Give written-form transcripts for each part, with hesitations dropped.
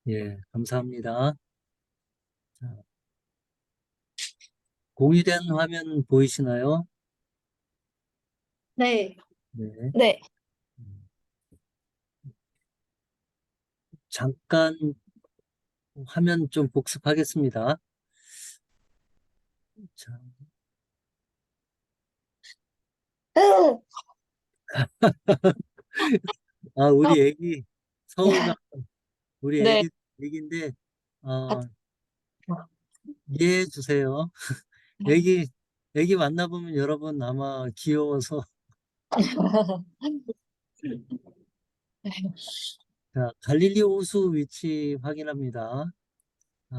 예, 감사합니다. 자, 공유된 화면 보이시나요? 네, 네. 네, 음, 잠깐 화면 좀 복습하겠습니다. 자, 어, 우리 애기, 서우가, 우리 네, 애기인데, 아, 어, 이해해 주세요. 애기, 애기 만나보면 여러분 아마 귀여워서, 자, 갈릴리 호수 위치 확인합니다.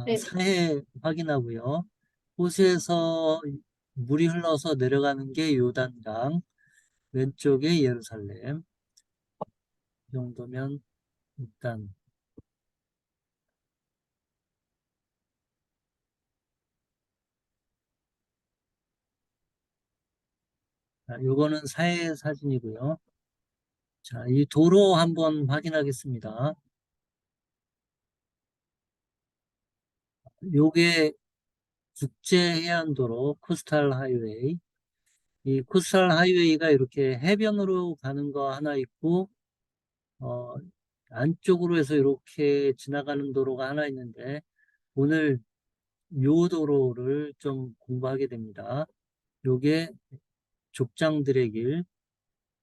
네, 사해 확인하고요. 호수에서 물이 흘러서 내려가는 게 요단강, 왼쪽에 예루살렘. 이 정도면 일단 요거는 사해 사진이고요. 자, 이 도로 한번 확인하겠습니다. 요게 국제해안도로 코스탈 하이웨이. 이 코스탈 하이웨이가 이렇게 해변으로 가는 거 하나 있고 어, 안쪽으로 해서 이렇게 지나가는 도로가 하나 있는데 오늘 요 도로를 좀 공부하게 됩니다. 요게 족장들의 길,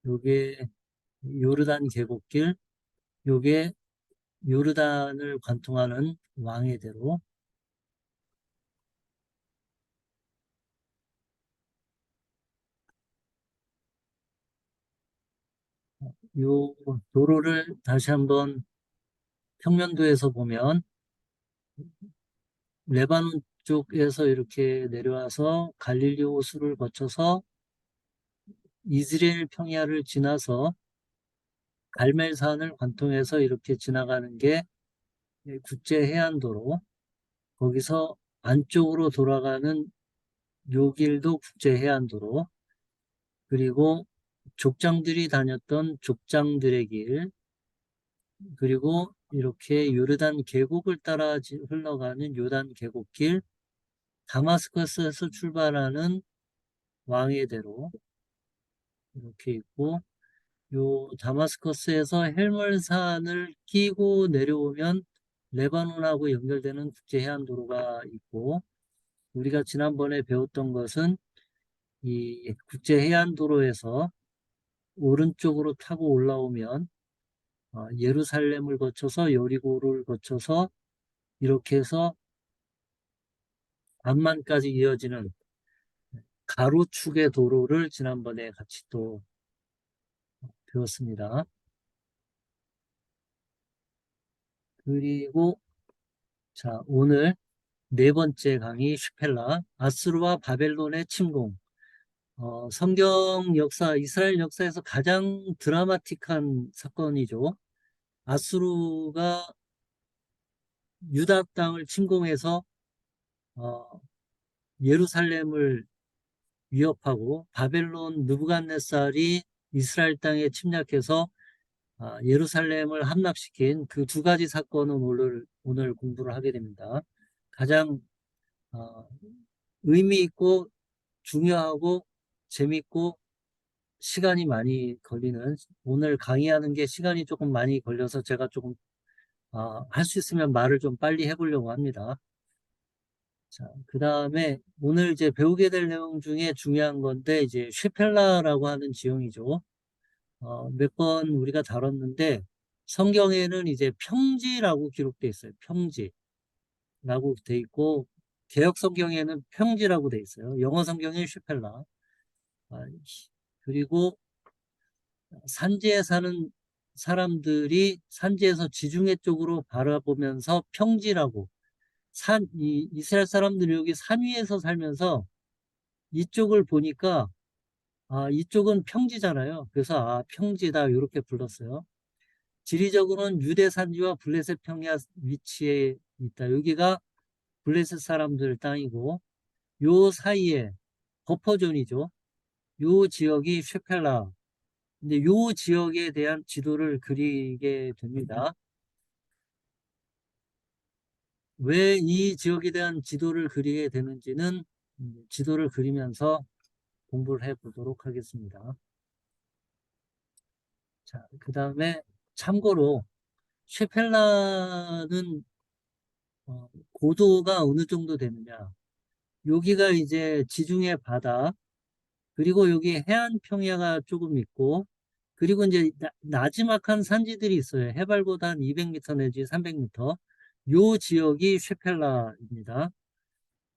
요게 요르단 계곡길, 요게 요르단을 관통하는 왕의 대로. 요 도로를 다시 한번 평면도에서 보면 레바논 쪽에서 이렇게 내려와서 갈릴리 호수를 거쳐서 이스라엘 평야를 지나서 갈멜산을 관통해서 이렇게 지나가는 게 국제 해안도로. 거기서 안쪽으로 돌아가는 요 길도 국제 해안도로. 그리고 족장들이 다녔던 족장들의 길, 그리고 이렇게 요르단 계곡을 따라 흘러가는 요단 계곡길, 다마스커스에서 출발하는 왕의 대로 이렇게 있고, 요 다마스커스에서 헬멀산을 끼고 내려오면 레바논하고 연결되는 국제해안도로가 있고, 우리가 지난번에 배웠던 것은 이 국제해안도로에서 오른쪽으로 타고 올라오면 예루살렘을 거쳐서 여리고를 거쳐서 이렇게 해서 암만까지 이어지는 가로축의 도로를 지난번에 같이 또 배웠습니다. 그리고 자, 오늘 네 번째 강의 슈펠라, 아수르와 바벨론의 침공. 성경 역사, 이스라엘 역사에서 가장 드라마틱한 사건이죠. 아수르가 유다 땅을 침공해서 어, 예루살렘을 위협하고 바벨론 느부갓네살이 이스라엘 땅에 침략해서 예루살렘을 함락시킨 그 두 가지 사건은 오늘 공부를 하게 됩니다. 가장 어, 의미 있고 중요하고 재밌고 시간이 많이 걸리는, 오늘 강의하는 게 시간이 조금 많이 걸려서 제가 조금 할 수 있으면 말을 좀 빨리 해보려고 합니다. 자, 그 다음에 오늘 이제 배우게 될 내용 중에 중요한 건데 이제 쉐펠라라고 하는 지형이죠. 몇 번 우리가 다뤘는데 성경에는 이제 평지라고 기록돼 있어요. 평지라고 돼 있고 개역 성경에는 평지라고 돼 있어요. 영어 성경에 쉐펠라. 아, 그리고 산지에 사는 사람들이 산지에서 지중해 쪽으로 바라보면서 평지라고, 이스라엘 사람들이 여기 산 위에서 살면서 이쪽을 보니까 이쪽은 평지잖아요. 그래서 평지다 이렇게 불렀어요. 지리적으로는 유대 산지와 블레셋 평야 위치에 있다. 여기가 블레셋 사람들 땅이고 요 사이에 버퍼존이죠. 요 지역이 쉐펠라. 근데 요 지역에 대한 지도를 그리게 됩니다. 왜 이 지역에 대한 지도를 그리게 되는지는 지도를 그리면서 공부를 해보도록 하겠습니다. 자, 그 다음에 참고로 쉐펠라는 고도가 어느 정도 되느냐. 여기가 이제 지중해 바다, 그리고 여기 해안 평야가 조금 있고, 그리고 이제 나지막한 산지들이 있어요. 해발보다 한 200m 내지 300m. 요 지역이 쉐펠라입니다.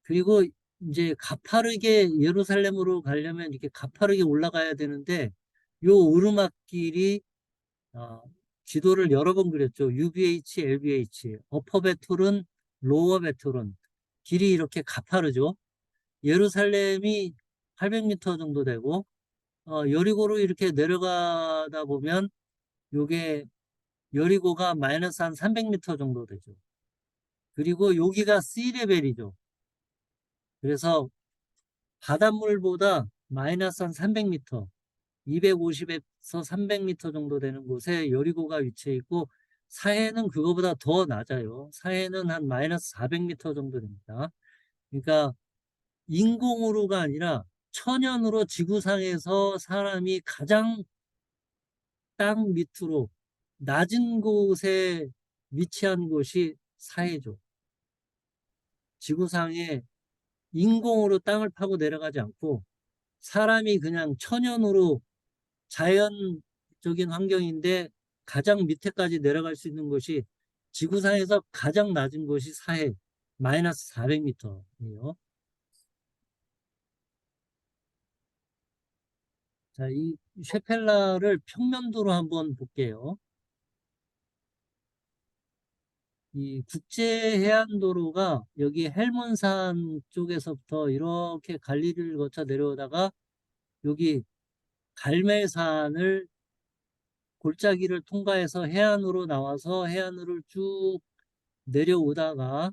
그리고 이제 가파르게 예루살렘으로 가려면 이렇게 가파르게 올라가야 되는데, 요 오르막길이 어, 지도를 여러 번 그렸죠. UBH, LBH, 어퍼 베토른, 로어 베토른. 길이 이렇게 가파르죠. 예루살렘이 800m 정도 되고, 여리고로 이렇게 내려가다 보면 요게 여리고가 마이너스 한 300m 정도 되죠. 그리고 여기가 C레벨이죠. 그래서 바닷물보다 마이너스 한 300m, 250에서 300m 정도 되는 곳에 여리고가 위치해 있고, 사해는 그거보다 더 낮아요. 사해는 한 마이너스 400m 정도 됩니다. 그러니까 인공으로가 아니라 천연으로 지구상에서 사람이 가장 땅 밑으로 낮은 곳에 위치한 곳이 사해죠. 지구상에 인공으로 땅을 파고 내려가지 않고 사람이 그냥 천연으로 자연적인 환경인데 가장 밑에까지 내려갈 수 있는 곳이 지구상에서 가장 낮은 곳이 사해 마이너스 400m예요. 자, 이 쉐펠라를 평면도로 한번 볼게요. 이 국제해안도로가 여기 헬몬산 쪽에서부터 이렇게 갈리리를 거쳐 내려오다가 여기 갈멜산을 골짜기를 통과해서 해안으로 나와서 해안으로 쭉 내려오다가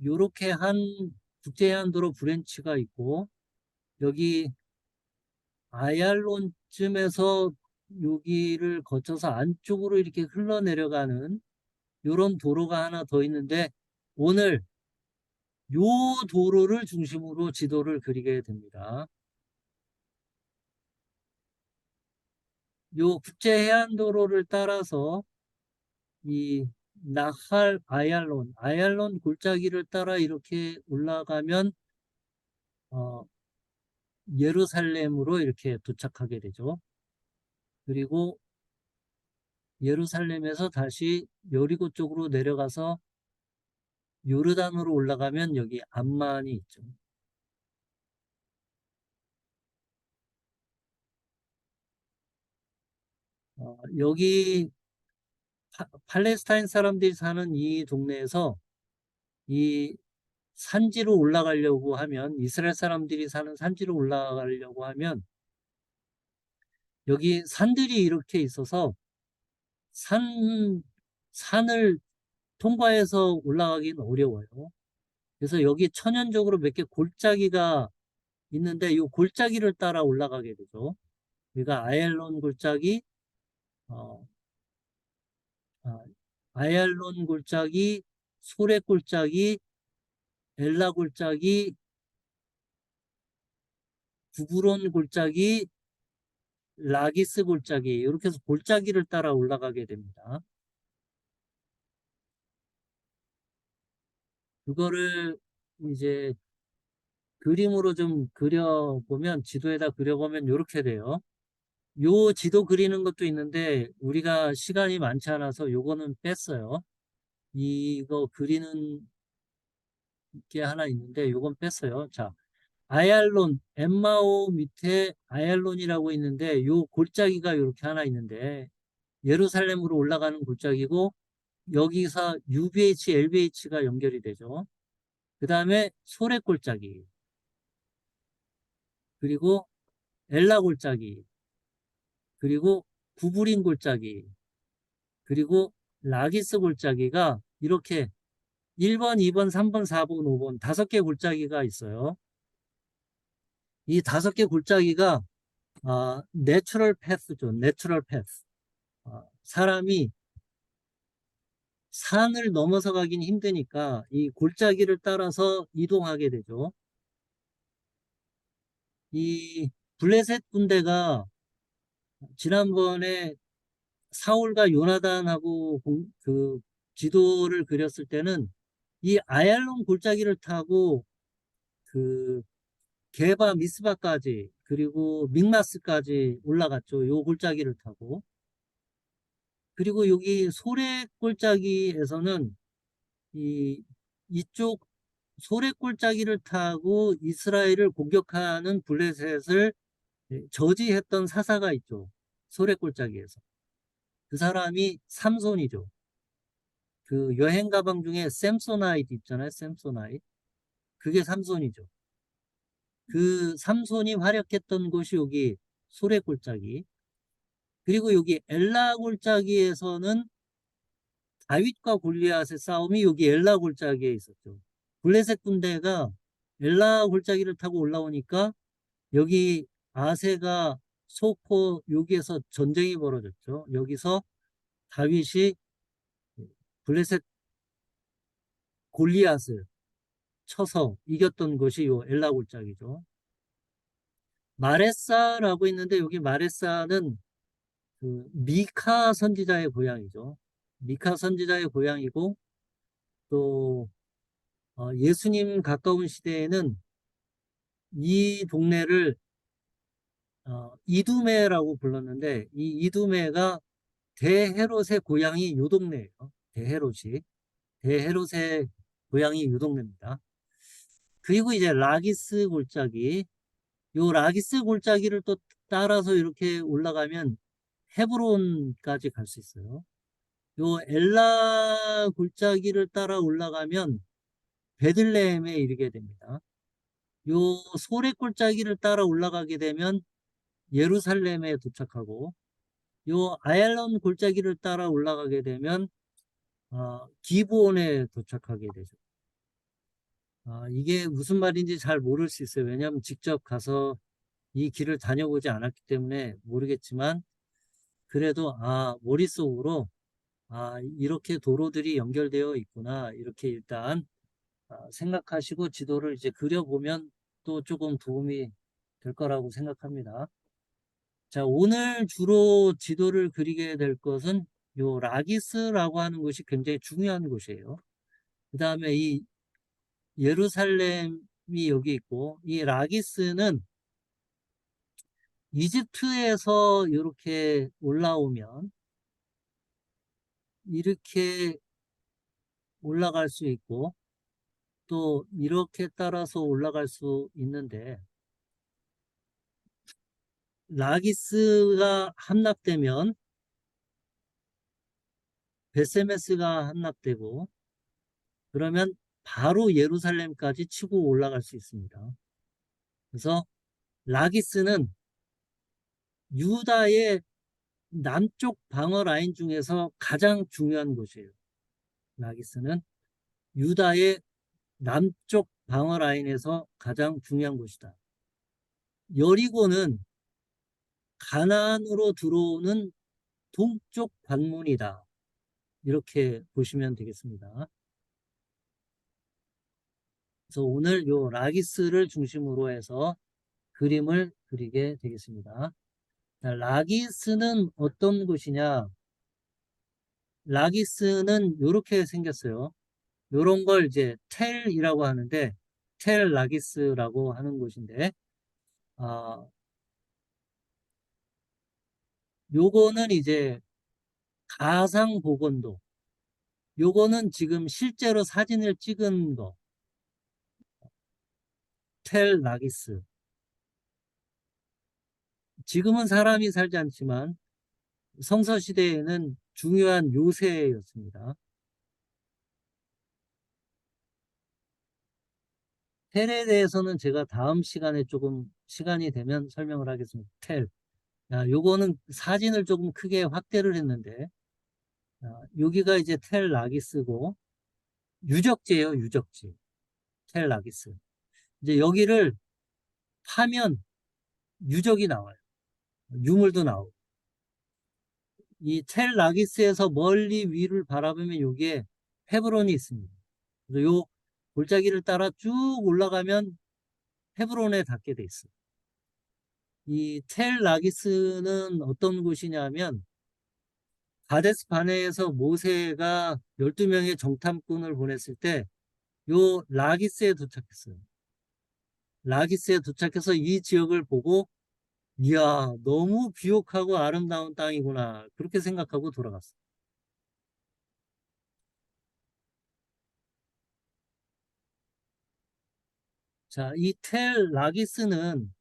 요렇게 한 국제해안도로 브랜치가 있고, 여기 아얄론쯤에서 여기를 거쳐서 안쪽으로 이렇게 흘러내려가는 요런 도로가 하나 더 있는데, 오늘 요 도로를 중심으로 지도를 그리게 됩니다. 요 국제해안도로를 따라서 이 나할 아얄론 골짜기를 따라 이렇게 올라가면 어, 예루살렘으로 이렇게 도착하게 되죠. 그리고 예루살렘에서 다시 여리고 쪽으로 내려가서 요르단으로 올라가면 여기 암만이 있죠. 여기 팔레스타인 사람들이 사는 이 동네에서 이 산지로 올라가려고 하면, 이스라엘 사람들이 사는 산지로 올라가려고 하면 여기 산들이 이렇게 있어서 산 산을 통과해서 올라가기는 어려워요. 그래서 여기 천연적으로 몇 개 골짜기가 있는데 이 골짜기를 따라 올라가게 되죠. 그러니까 아얄론 골짜기, 어, 아, 아얄론 골짜기, 소레 골짜기, 엘라 골짜기, 구브론 골짜기, 라기스 골짜기, 이렇게 해서 골짜기를 따라 올라가게 됩니다. 그거를 이제 그림으로 좀 그려보면, 지도에다 그려보면 이렇게 돼요. 요 지도 그리는 것도 있는데 우리가 시간이 많지 않아서 요거는 뺐어요. 이거 그리는 게 하나 있는데 요건 뺐어요. 자, 아얄론, 엠마오 밑에 아얄론이라고 있는데 요 골짜기가 이렇게 하나 있는데 예루살렘으로 올라가는 골짜기고, 여기서 UBH, LBH가 연결이 되죠. 그 다음에 소레 골짜기, 그리고 엘라 골짜기, 그리고 구브린 골짜기, 그리고 라기스 골짜기가 이렇게 1번, 2번, 3번, 4번, 5번 다섯 개 골짜기가 있어요. 이 다섯 개 골짜기가 내추럴 패스죠. 내추럴 패스. 사람이 산을 넘어서 가긴 힘드니까 이 골짜기를 따라서 이동하게 되죠. 이 블레셋 군대가 지난번에 사울과 요나단하고 그 지도를 그렸을 때는 이 아얄론 골짜기를 타고 그 게바 미스바까지 그리고 믹마스까지 올라갔죠. 요 골짜기를 타고. 그리고 여기 소레 골짜기에서는 이쪽 소레 골짜기를 타고 이스라엘을 공격하는 블레셋을 저지했던 사사가 있죠. 소레 골짜기에서. 그 사람이 삼손이죠. 그 여행 가방 중에 샘소나이트 있잖아요. 샘소나이트. 그게 삼손이죠. 그 삼손이 활약했던 곳이 여기 소레 골짜기. 그리고 여기 엘라 골짜기에서는 다윗과 골리앗의 싸움이 여기 엘라 골짜기에 있었죠. 블레셋 군대가 엘라 골짜기를 타고 올라오니까 여기 아세가 소코 여기에서 전쟁이 벌어졌죠. 여기서 다윗이 블레셋 골리앗을 쳐서 이겼던 것이 요 엘라 골짜기죠. 마레사라고 있는데 여기 마레사는 그 미카 선지자의 고향이죠. 미카 선지자의 고향이고 또 예수님 가까운 시대에는 이 동네를 이두메라고 불렀는데 이 이두메가 대헤롯의 고향이 요 동네예요. 대헤롯의 고향이 요 동네입니다. 그리고 이제 라기스 골짜기 요 라기스 골짜기를 또 따라서 이렇게 올라가면 헤브론까지 갈 수 있어요. 요 엘라 골짜기를 따라 올라가면 베들레헴에 이르게 됩니다. 요 소레 골짜기를 따라 올라가게 되면 예루살렘에 도착하고 요 아얄론 골짜기를 따라 올라가게 되면 기브온에 도착하게 되죠. 이게 무슨 말인지 잘 모를 수 있어요. 왜냐하면 직접 가서 이 길을 다녀보지 않았기 때문에 모르겠지만 그래도 머릿속으로 이렇게 도로들이 연결되어 있구나 이렇게 일단 생각하시고 지도를 이제 그려보면 또 조금 도움이 될 거라고 생각합니다. 자, 오늘 주로 지도를 그리게 될 것은 요 라기스라고 하는 곳이 굉장히 중요한 곳이에요. 그 다음에 이 예루살렘이 여기 있고 이 라기스는 이집트에서 이렇게 올라오면 이렇게 올라갈 수 있고 또 이렇게 따라서 올라갈 수 있는데 라기스가 함락되면 베세메스가 함락되고 그러면 바로 예루살렘까지 치고 올라갈 수 있습니다. 그래서 라기스는 유다의 남쪽 방어 라인 중에서 가장 중요한 곳이에요. 라기스는 유다의 남쪽 방어 라인에서 가장 중요한 곳이다. 여리고는 가나안으로 들어오는 동쪽 관문이다. 이렇게 보시면 되겠습니다. 그래서 오늘 요 라기스를 중심으로 해서 그림을 그리게 되겠습니다. 자, 라기스는 어떤 곳이냐? 라기스는 이렇게 생겼어요. 이런 걸 이제 텔이라고 하는데 텔 라기스라고 하는 곳인데 요거는 이제 가상 복원도 요거는 지금 실제로 사진을 찍은 거 텔 라기스 지금은 사람이 살지 않지만 성서시대에는 중요한 요새였습니다. 텔에 대해서는 제가 다음 시간에 조금 시간이 되면 설명을 하겠습니다. 텔. 요거는 사진을 조금 크게 확대를 했는데 여기가 이제 텔 라기스고 유적지예요. 유적지. 텔 라기스. 이제 여기를 파면 유적이 나와요. 유물도 나오고. 이 텔 라기스에서 멀리 위를 바라보면 여기에 헤브론이 있습니다. 그래서 요 골짜기를 따라 쭉 올라가면 헤브론에 닿게 돼 있어요. 이 텔 라기스는 어떤 곳이냐면 가데스 바네에서 모세가 12명의 정탐꾼을 보냈을 때 요 라기스에 도착했어요. 라기스에 도착해서 이 지역을 보고 이야 너무 비옥하고 아름다운 땅이구나 그렇게 생각하고 돌아갔어요. 자, 이 텔 라기스는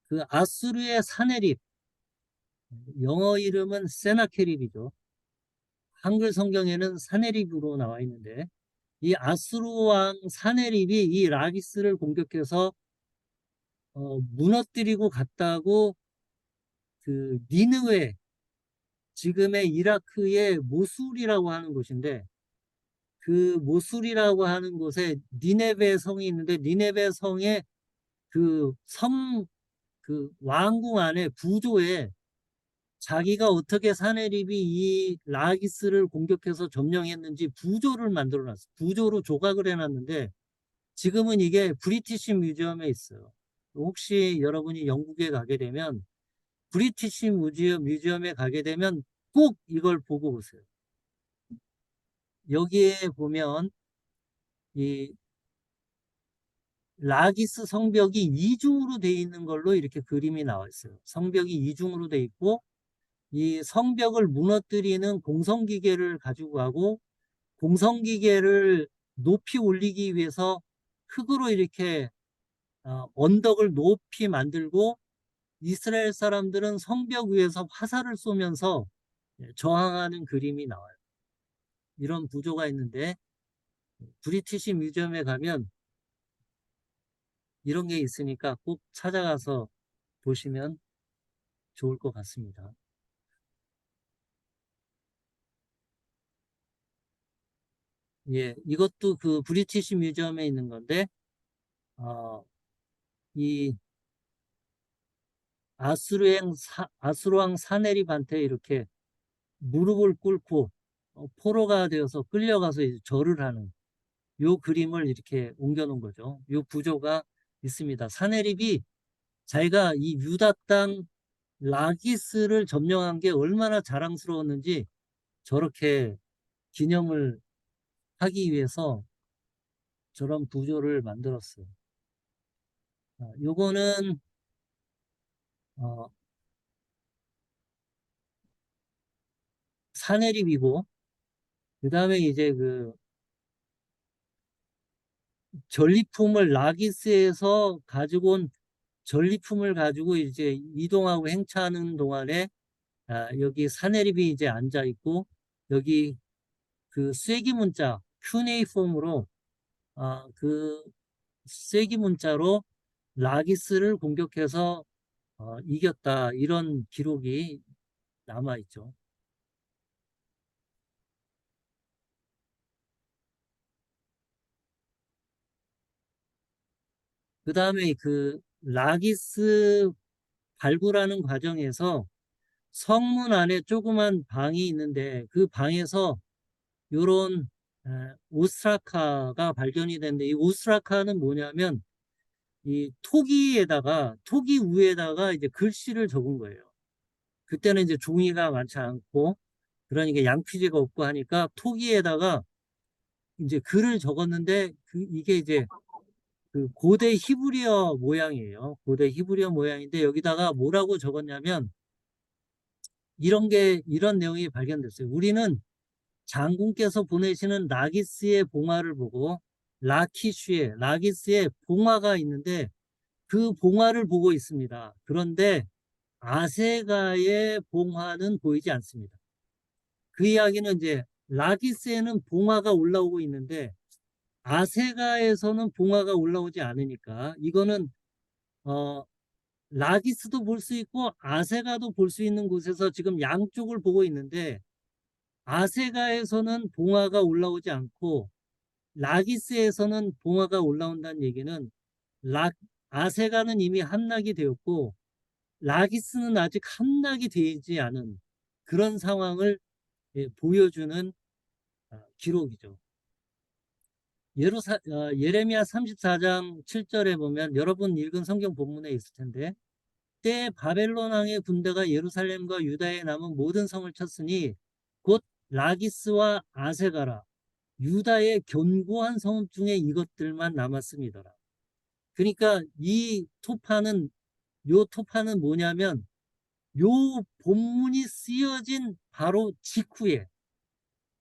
그 아수르의 사네립, 영어 이름은 세나케립이죠. 한글 성경에는 사네립으로 나와 있는데 이 아수르 왕 사네립이 이 라기스를 공격해서 무너뜨리고 갔다고 그 니느웨, 지금의 이라크의 모술이라고 하는 곳인데 그 모술이라고 하는 곳에 니네베 성이 있는데 니네베 성의 그 그 왕궁 안에 부조에 자기가 어떻게 사네립이 이 라기스를 공격해서 점령했는지 부조를 만들어 놨어요. 부조로 조각을 해놨는데 지금은 이게 브리티시 뮤지엄에 있어요. 혹시 여러분이 영국에 가게 되면 브리티시 뮤지엄에 가게 되면 꼭 이걸 보고 오세요. 여기에 보면 이 라기스 성벽이 이중으로 되어 있는 걸로 이렇게 그림이 나와 있어요. 성벽이 이중으로 되어 있고 이 성벽을 무너뜨리는 공성기계를 가지고 가고 공성기계를 높이 올리기 위해서 흙으로 이렇게 언덕을 높이 만들고 이스라엘 사람들은 성벽 위에서 화살을 쏘면서 저항하는 그림이 나와요. 이런 구조가 있는데 브리티시 뮤지엄에 가면 이런 게 있으니까 꼭 찾아가서 보시면 좋을 것 같습니다. 예, 이것도 그 브리티시 뮤지엄에 있는 건데 어, 이 아수르왕 사네립한테 이렇게 무릎을 꿇고 포로가 되어서 끌려가서 이제 절을 하는 요 그림을 이렇게 옮겨놓은 거죠. 요 구조가 있습니다. 사네립이 자기가 이 유다 땅 라기스를 점령한 게 얼마나 자랑스러웠는지 저렇게 기념을 하기 위해서 저런 구조를 만들었어요. 요거는 어, 사내립이고 그 다음에 이제 그 전리품을 라기스에서 가지고 온 전리품을 가지고 이제 이동하고 행차하는 동안에 여기 사내립이 이제 앉아 있고 여기 그 쐐기 문자 큐네이폼으로 그 쐐기 문자로 라기스를 공격해서 이겼다 이런 기록이 남아 있죠. 그 다음에 그 라기스 발굴하는 과정에서 성문 안에 조그만 방이 있는데 그 방에서 요런 오스트라카가 발견이 됐는데 이 오스트라카는 뭐냐면 이 토기 위에다가 이제 글씨를 적은 거예요. 그때는 이제 종이가 많지 않고 그러니까 양피지가 없고 하니까 토기에다가 이제 글을 적었는데 이게 이제 그 고대 히브리어 모양이에요. 고대 히브리어 모양인데 여기다가 뭐라고 적었냐면 이런 내용이 발견됐어요. 우리는 장군께서 보내시는 라기스의 봉화를 보고 라기스의 봉화가 있는데 그 봉화를 보고 있습니다. 그런데 아세가의 봉화는 보이지 않습니다. 그 이야기는 이제 라기스에는 봉화가 올라오고 있는데 아세가에서는 봉화가 올라오지 않으니까 이거는 어, 라기스도 볼 수 있고 아세가도 볼 수 있는 곳에서 지금 양쪽을 보고 있는데 아세가에서는 봉화가 올라오지 않고 라기스에서는 봉화가 올라온다는 얘기는 라, 아세가는 이미 함락이 되었고 라기스는 아직 함락이 되지 않은 그런 상황을 보여주는 기록이죠. 예레미야 34장 7절에 보면 여러분 읽은 성경 본문에 있을 텐데 때 바벨론 왕의 군대가 예루살렘과 유다에 남은 모든 성을 쳤으니 곧 라기스와 아세가라 유다의 견고한 성 중에 이것들만 남았음이더라. 그러니까 요 토파는 뭐냐면 요 본문이 쓰여진 바로 직후에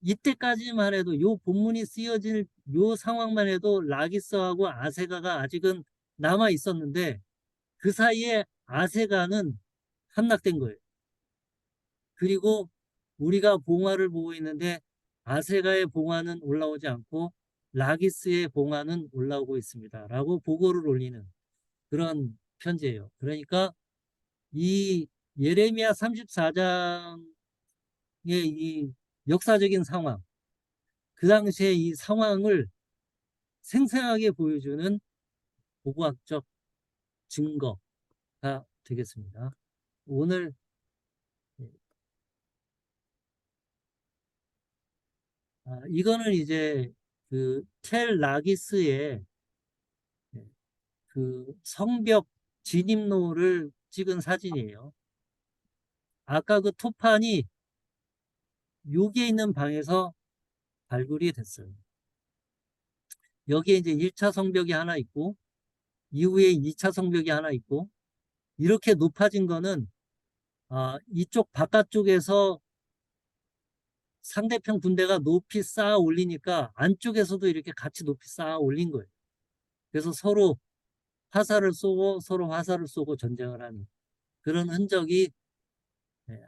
이때까지만 해도 요 본문이 쓰여질 요 상황만 해도 라기스하고 아세가가 아직은 남아 있었는데 그 사이에 아세가는 함락된 거예요. 그리고 우리가 봉화를 보고 있는데 아세가의 봉화는 올라오지 않고 라기스의 봉화는 올라오고 있습니다. 라고 보고를 올리는 그런 편지예요. 그러니까 이 예레미야 34장의 이 역사적인 상황, 그 당시에 이 상황을 생생하게 보여주는 고고학적 증거가 되겠습니다. 오늘 이거는 이제 그 텔 라기스의 그 성벽 진입로를 찍은 사진이에요. 아까 그 토판이 여기에 있는 방에서 발굴이 됐어요. 여기에 이제 1차 성벽이 하나 있고 이후에 2차 성벽이 하나 있고 이렇게 높아진 거는 이쪽 바깥쪽에서 상대편 군대가 높이 쌓아 올리니까 안쪽에서도 이렇게 같이 높이 쌓아 올린 거예요. 그래서 서로 화살을 쏘고 서로 화살을 쏘고 전쟁을 하는 그런 흔적이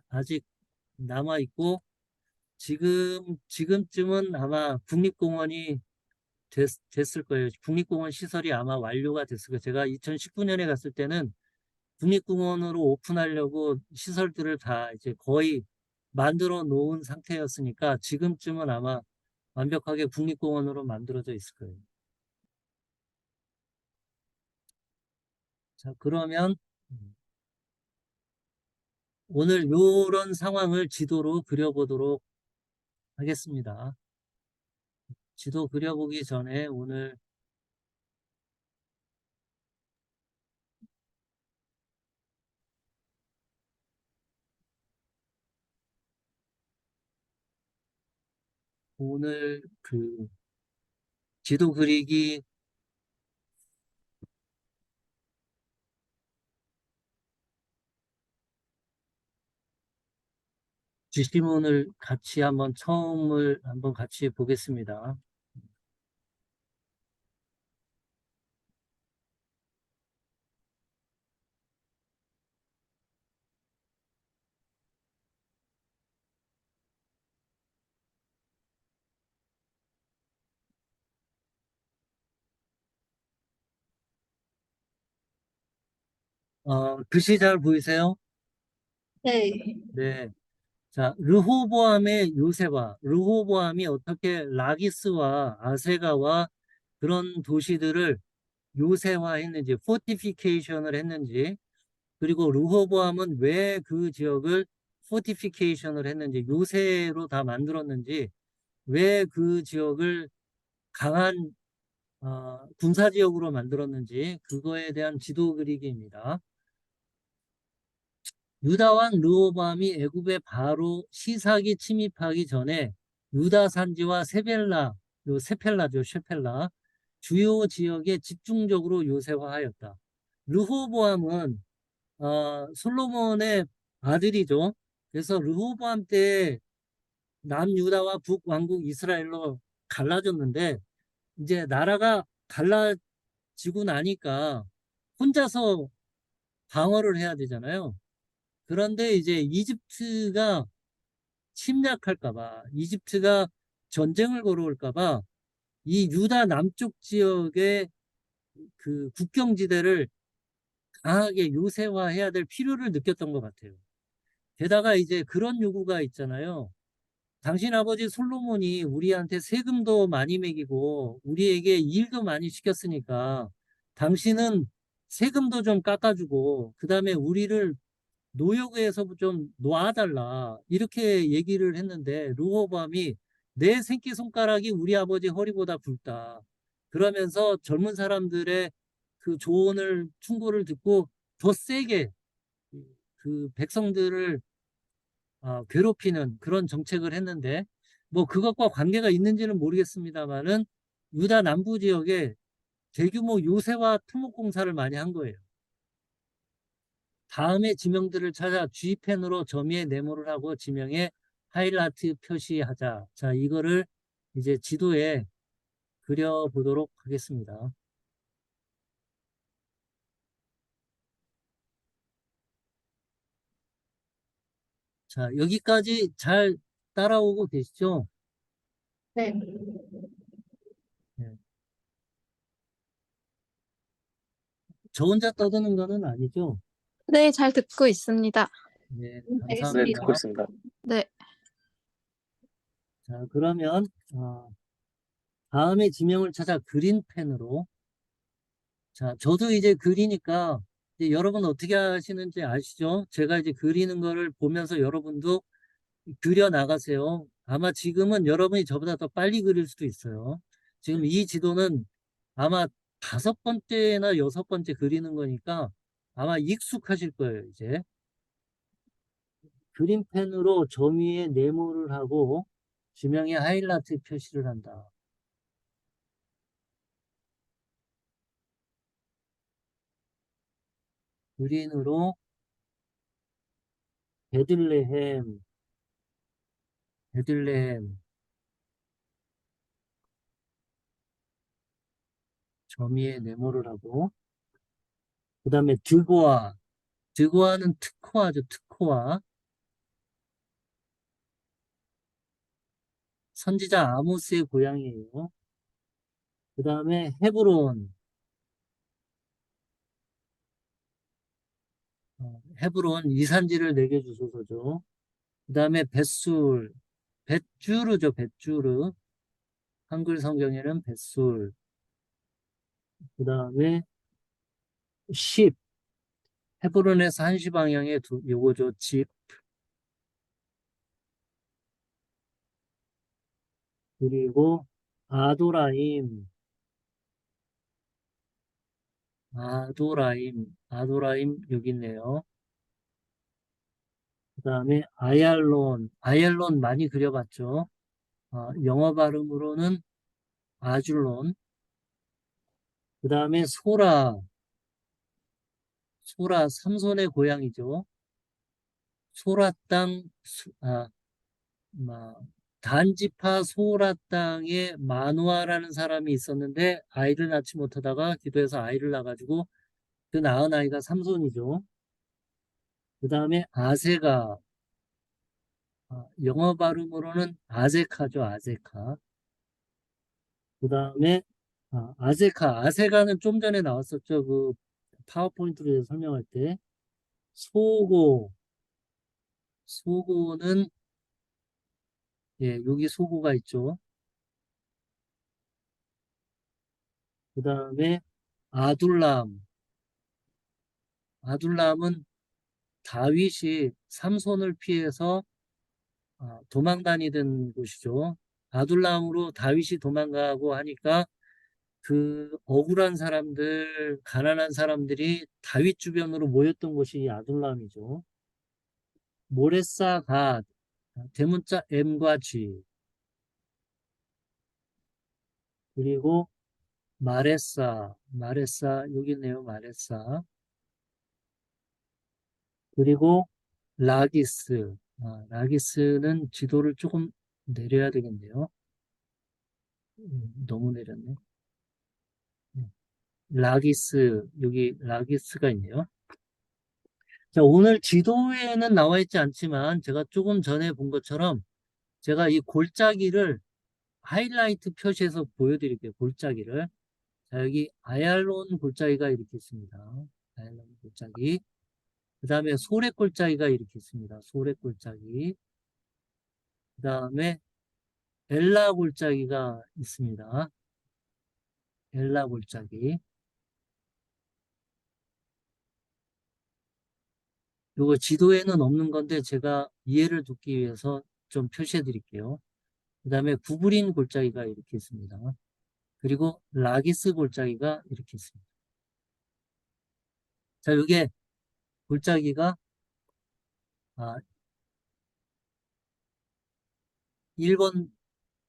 아직 남아 있고 지금쯤은 아마 국립공원이 됐을 거예요. 국립공원 시설이 아마 완료가 됐을 거예요. 제가 2019년에 갔을 때는 국립공원으로 오픈하려고 시설들을 다 이제 거의 만들어 놓은 상태였으니까 지금쯤은 아마 완벽하게 국립공원으로 만들어져 있을 거예요. 자, 그러면 오늘 이런 상황을 지도로 그려보도록 하겠습니다. 지도 그려보기 전에 오늘 그 지도 그리기 지시문을 같이 한번 처음을 한번 같이 보겠습니다. 글씨 잘 보이세요? 네. 네. 자, 르호보암의 요새화, 르호보암이 어떻게 라기스와 아세가와 그런 도시들을 요새화했는지, 포티피케이션을 했는지, 그리고 르호보암은 왜 그 지역을 포티피케이션을 했는지, 요새로 다 만들었는지, 왜 그 지역을 강한 군사지역으로 만들었는지, 그거에 대한 지도 그리기입니다. 유다 왕 르호보암이 애굽에 바로 시삭이 침입하기 전에 유다 산지와 세펠라죠, 셰펠라 주요 지역에 집중적으로 요새화하였다. 르호보암은 솔로몬의 아들이죠. 그래서 르호보암 때 남유다와 북왕국 이스라엘로 갈라졌는데 이제 나라가 갈라지고 나니까 혼자서 방어를 해야 되잖아요. 그런데 이제 이집트가 침략할까 봐, 이집트가 전쟁을 걸어올까 봐, 이 유다 남쪽 지역의 그 국경지대를 강하게 요새화해야 될 필요를 느꼈던 것 같아요. 게다가 이제 그런 요구가 있잖아요. 당신 아버지 솔로몬이 우리한테 세금도 많이 매기고 우리에게 일도 많이 시켰으니까 당신은 세금도 좀 깎아주고 그 다음에 우리를 노역에서 좀 놔달라 이렇게 얘기를 했는데 르호보암이 내 새끼손가락이 우리 아버지 허리보다 굵다. 그러면서 젊은 사람들의 그 조언을 충고를 듣고 더 세게 그 백성들을 괴롭히는 그런 정책을 했는데 뭐 그것과 관계가 있는지는 모르겠습니다만은 유다 남부 지역에 대규모 요새화 토목공사를 많이 한 거예요. 다음에 지명들을 찾아 G펜으로 점의에 네모를 하고 지명에 하이라이트 표시하자. 자, 이거를 이제 지도에 그려보도록 하겠습니다. 자, 여기까지 잘 따라오고 계시죠? 네. 네. 저 혼자 떠드는 거는 아니죠? 네, 잘 듣고 있습니다. 네, 알겠습니다. 네, 듣고 감사합니다. 있습니다. 네, 자, 그러면 다음에 지명을 찾아 그린펜으로. 자, 저도 이제 그리니까 이제 여러분 어떻게 하시는지 아시죠? 제가 이제 그리는 거를 보면서 여러분도 그려 나가세요. 아마 지금은 여러분이 저보다 더 빨리 그릴 수도 있어요. 지금 이 지도는 아마 5번째나 6번째 그리는 거니까 아마 익숙하실 거예요, 이제. 그림펜으로 점 위에 네모를 하고 지명에 하이라이트 표시를 한다. 그린으로 베들레헴, 베들레헴 점 위에 네모를 하고 그 다음에 드고아, 드고아는 특호아죠, 특호아. 선지자 아모스의 고향이에요. 그 다음에 헤브론, 헤브론 이산지를 내게 주소서죠. 그 다음에 벳술, 벳주르죠, 벳주르. 한글 성경에는 벳술. 그 다음에 십, 헤브론에서 한시 방향에 요거죠, 집. 그리고 아도라임, 아도라임 여기 있네요. 그 다음에 아얄론, 아얄론 많이 그려봤죠. 영어 발음으로는 아줄론. 그 다음에 소라 삼손의 고향이죠. 소라 땅, 단지파 소라 땅에 마누아라는 사람이 있었는데 아이를 낳지 못하다가 기도해서 아이를 낳아가지고 그 낳은 아이가 삼손이죠. 그 다음에 아세가, 영어 발음으로는 아제카죠, 아제카. 그 다음에 아세가는 좀 전에 나왔었죠. 그 파워포인트로 설명할 때. 소고, 소고는 예, 여기 소고가 있죠. 그 다음에 아둘람, 아둘람은 다윗이 삼손을 피해서 도망 다니던 곳이죠. 아둘람으로 다윗이 도망가고 하니까 그 억울한 사람들, 가난한 사람들이 다윗 주변으로 모였던 곳이 이 아둘람이죠. 모레사 갓, 대문자 M과 G, 그리고 마레사, 여기 있네요, 마레사. 그리고 라기스, 라기스는 지도를 조금 내려야 되겠네요. 너무 내렸네. 여기 라기스가 있네요. 자, 오늘 지도에는 나와 있지 않지만 제가 조금 전에 본 것처럼 제가 이 골짜기를 하이라이트 표시해서 보여드릴게요. 골짜기를. 자, 여기 아얄론 골짜기가 이렇게 있습니다. 아얄론 골짜기. 그 다음에 소렛 골짜기가 이렇게 있습니다. 소렛 골짜기. 그 다음에 엘라 골짜기가 있습니다. 엘라 골짜기. 요거 지도에는 없는 건데 제가 이해를 돕기 위해서 좀 표시해 드릴게요. 그 다음에 구부린 골짜기가 이렇게 있습니다. 그리고 라기스 골짜기가 이렇게 있습니다. 자, 이게 골짜기가 1번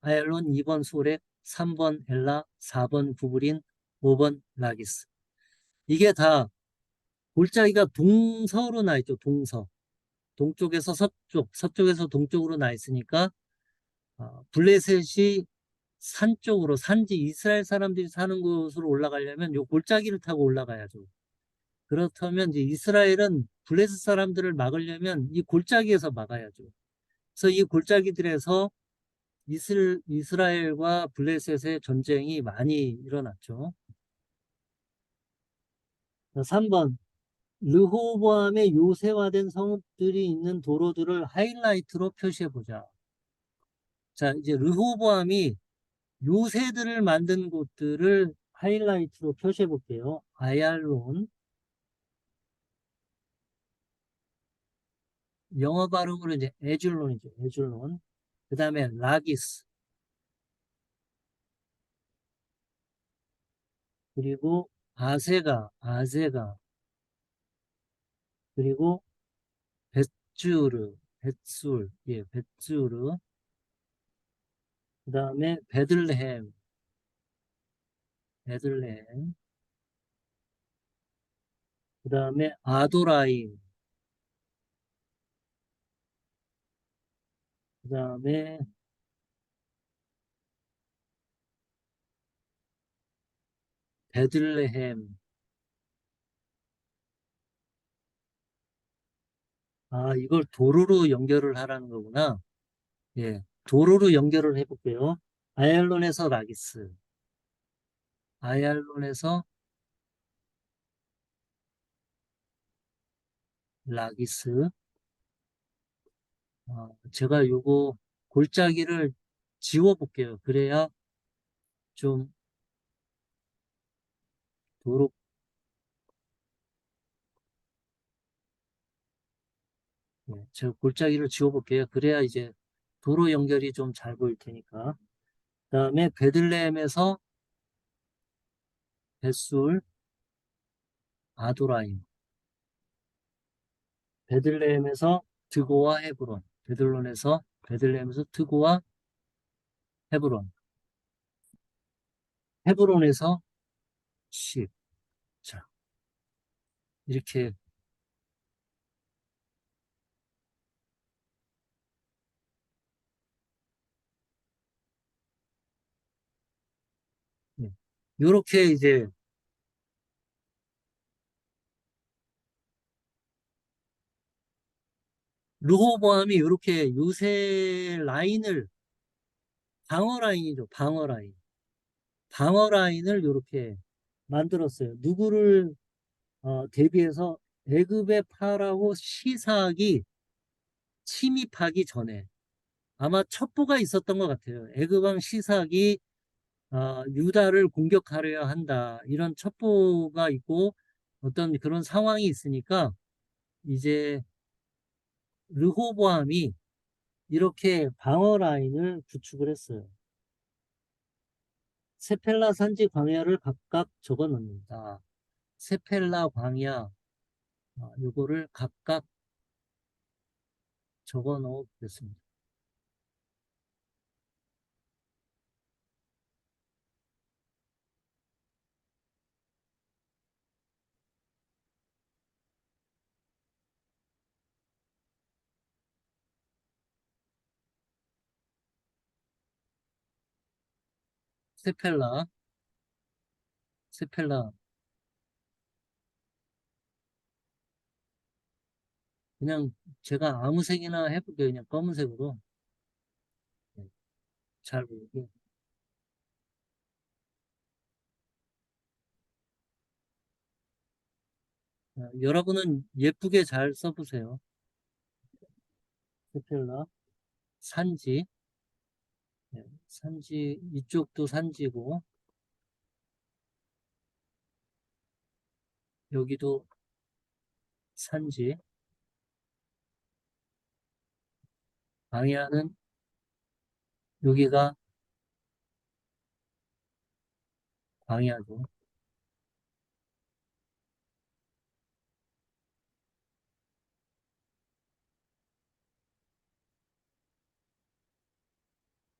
아얄론, 2번 소렉, 3번 엘라, 4번 구부린, 5번 라기스. 이게 다 골짜기가 동서로 나 있죠. 동서. 동쪽에서 서쪽, 서쪽에서 동쪽으로 나 있으니까 블레셋이 산 쪽으로, 산지 이스라엘 사람들이 사는 곳으로 올라가려면 요 골짜기를 타고 올라가야죠. 그렇다면 이제 이스라엘은 블레셋 사람들을 막으려면 이 골짜기에서 막아야죠. 그래서 이 골짜기들에서 이스라엘과 블레셋의 전쟁이 많이 일어났죠. 3번 르호보암의 요새화된 성읍들이 있는 도로들을 하이라이트로 표시해보자. 자, 이제 르호보암이 요새들을 만든 곳들을 하이라이트로 표시해볼게요. 아얄론, 영어 발음으로 이제 에줄론이죠. 에줄론. 그 다음에 라기스, 그리고 아세가, 그리고 벳줄, 예, 벳주르, 그 다음에 베들레헴, 그 다음에 아도라임, 그 다음에 베들레헴. 이걸 도로로 연결을 하라는 거구나. 예, 도로로 연결을 해볼게요. 아얄론에서 라기스, 아얄론에서 라기스. 제가 요거 골짜기를 지워볼게요. 그래야 좀 도로, 제가 골짜기를 지워볼게요. 그래야 이제 도로 연결이 좀 잘 보일 테니까. 그 다음에 베들레헴에서 벳술, 아도라임, 베들레헴에서 드고와 헤브론, 베들레헴에서 드고와 헤브론, 헤브론에서 10. 자, 이렇게 이렇게 이제 르호보암이 이렇게 요새 라인을 방어 라인이죠. 방어 라인을 이렇게 만들었어요. 누구를 대비해서 애굽의 파라오 시삭이 침입하기 전에 아마 첩보가 있었던 것 같아요. 애굽 왕 시삭이 유다를 공격하려 한다. 이런 첩보가 있고 어떤 그런 상황이 있으니까 이제 르호보암이 이렇게 방어 라인을 구축을 했어요. 세펠라 산지 광야를 각각 적어 놓습니다. 세펠라 광야, 요거를 각각 적어 놓겠습니다. 세펠라, 세펠라, 그냥 제가 아무 색이나 해볼게요. 그냥 검은색으로. 네, 잘 보이게. 여러분은 예쁘게 잘 써보세요. 세펠라, 산지, 산지, 이쪽도 산지고, 여기도 산지. 방해하는, 여기가 방해하죠.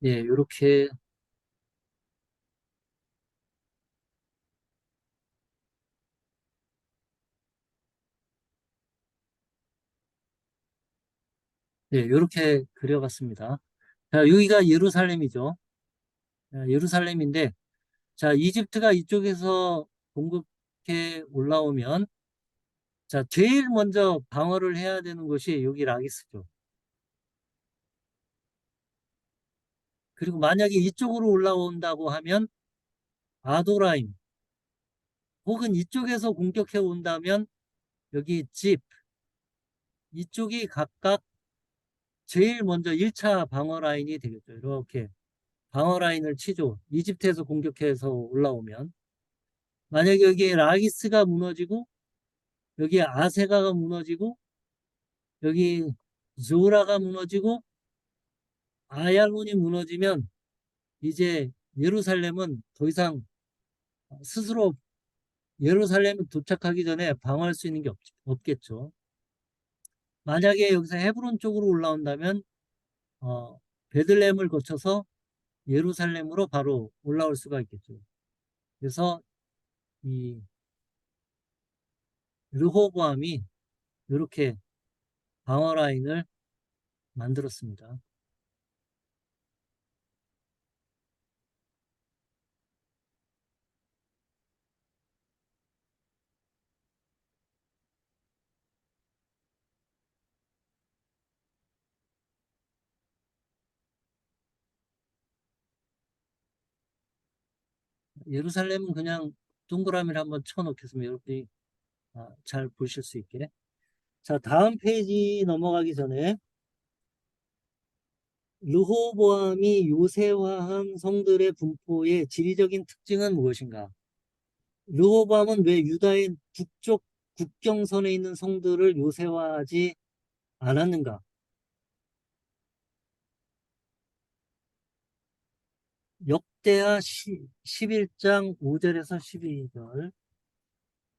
예, 요렇게, 예, 요렇게 그려봤습니다. 자, 여기가 예루살렘이죠. 예루살렘인데, 자, 이집트가 이쪽에서 공격해 올라오면, 자, 제일 먼저 방어를 해야 되는 곳이 여기 라기스죠. 그리고 만약에 이쪽으로 올라온다고 하면 아도라임, 혹은 이쪽에서 공격해 온다면 여기 집, 이쪽이 각각 제일 먼저 1차 방어 라인이 되겠죠. 이렇게 방어 라인을 치죠. 이집트에서 공격해서 올라오면. 만약에 여기 라기스가 무너지고, 여기 아세가가 무너지고, 여기 조라가 무너지고, 아얄론이 무너지면 이제 예루살렘은 더 이상 스스로 예루살렘 도착하기 전에 방어할 수 있는 게 없겠죠. 만약에 여기서 헤브론 쪽으로 올라온다면 베들레헴을 거쳐서 예루살렘으로 바로 올라올 수가 있겠죠. 그래서 이 르호보암이 이렇게 방어 라인을 만들었습니다. 예루살렘은 그냥 동그라미를 한번 쳐놓겠습니다. 여러분들이 잘 보실 수 있게. 자, 다음 페이지 넘어가기 전에 르호보암이 요새화한 성들의 분포의 지리적인 특징은 무엇인가? 르호보암은 왜 유다의 북쪽 국경선에 있는 성들을 요새화하지 않았는가? 역대하 11장 5절에서 12절.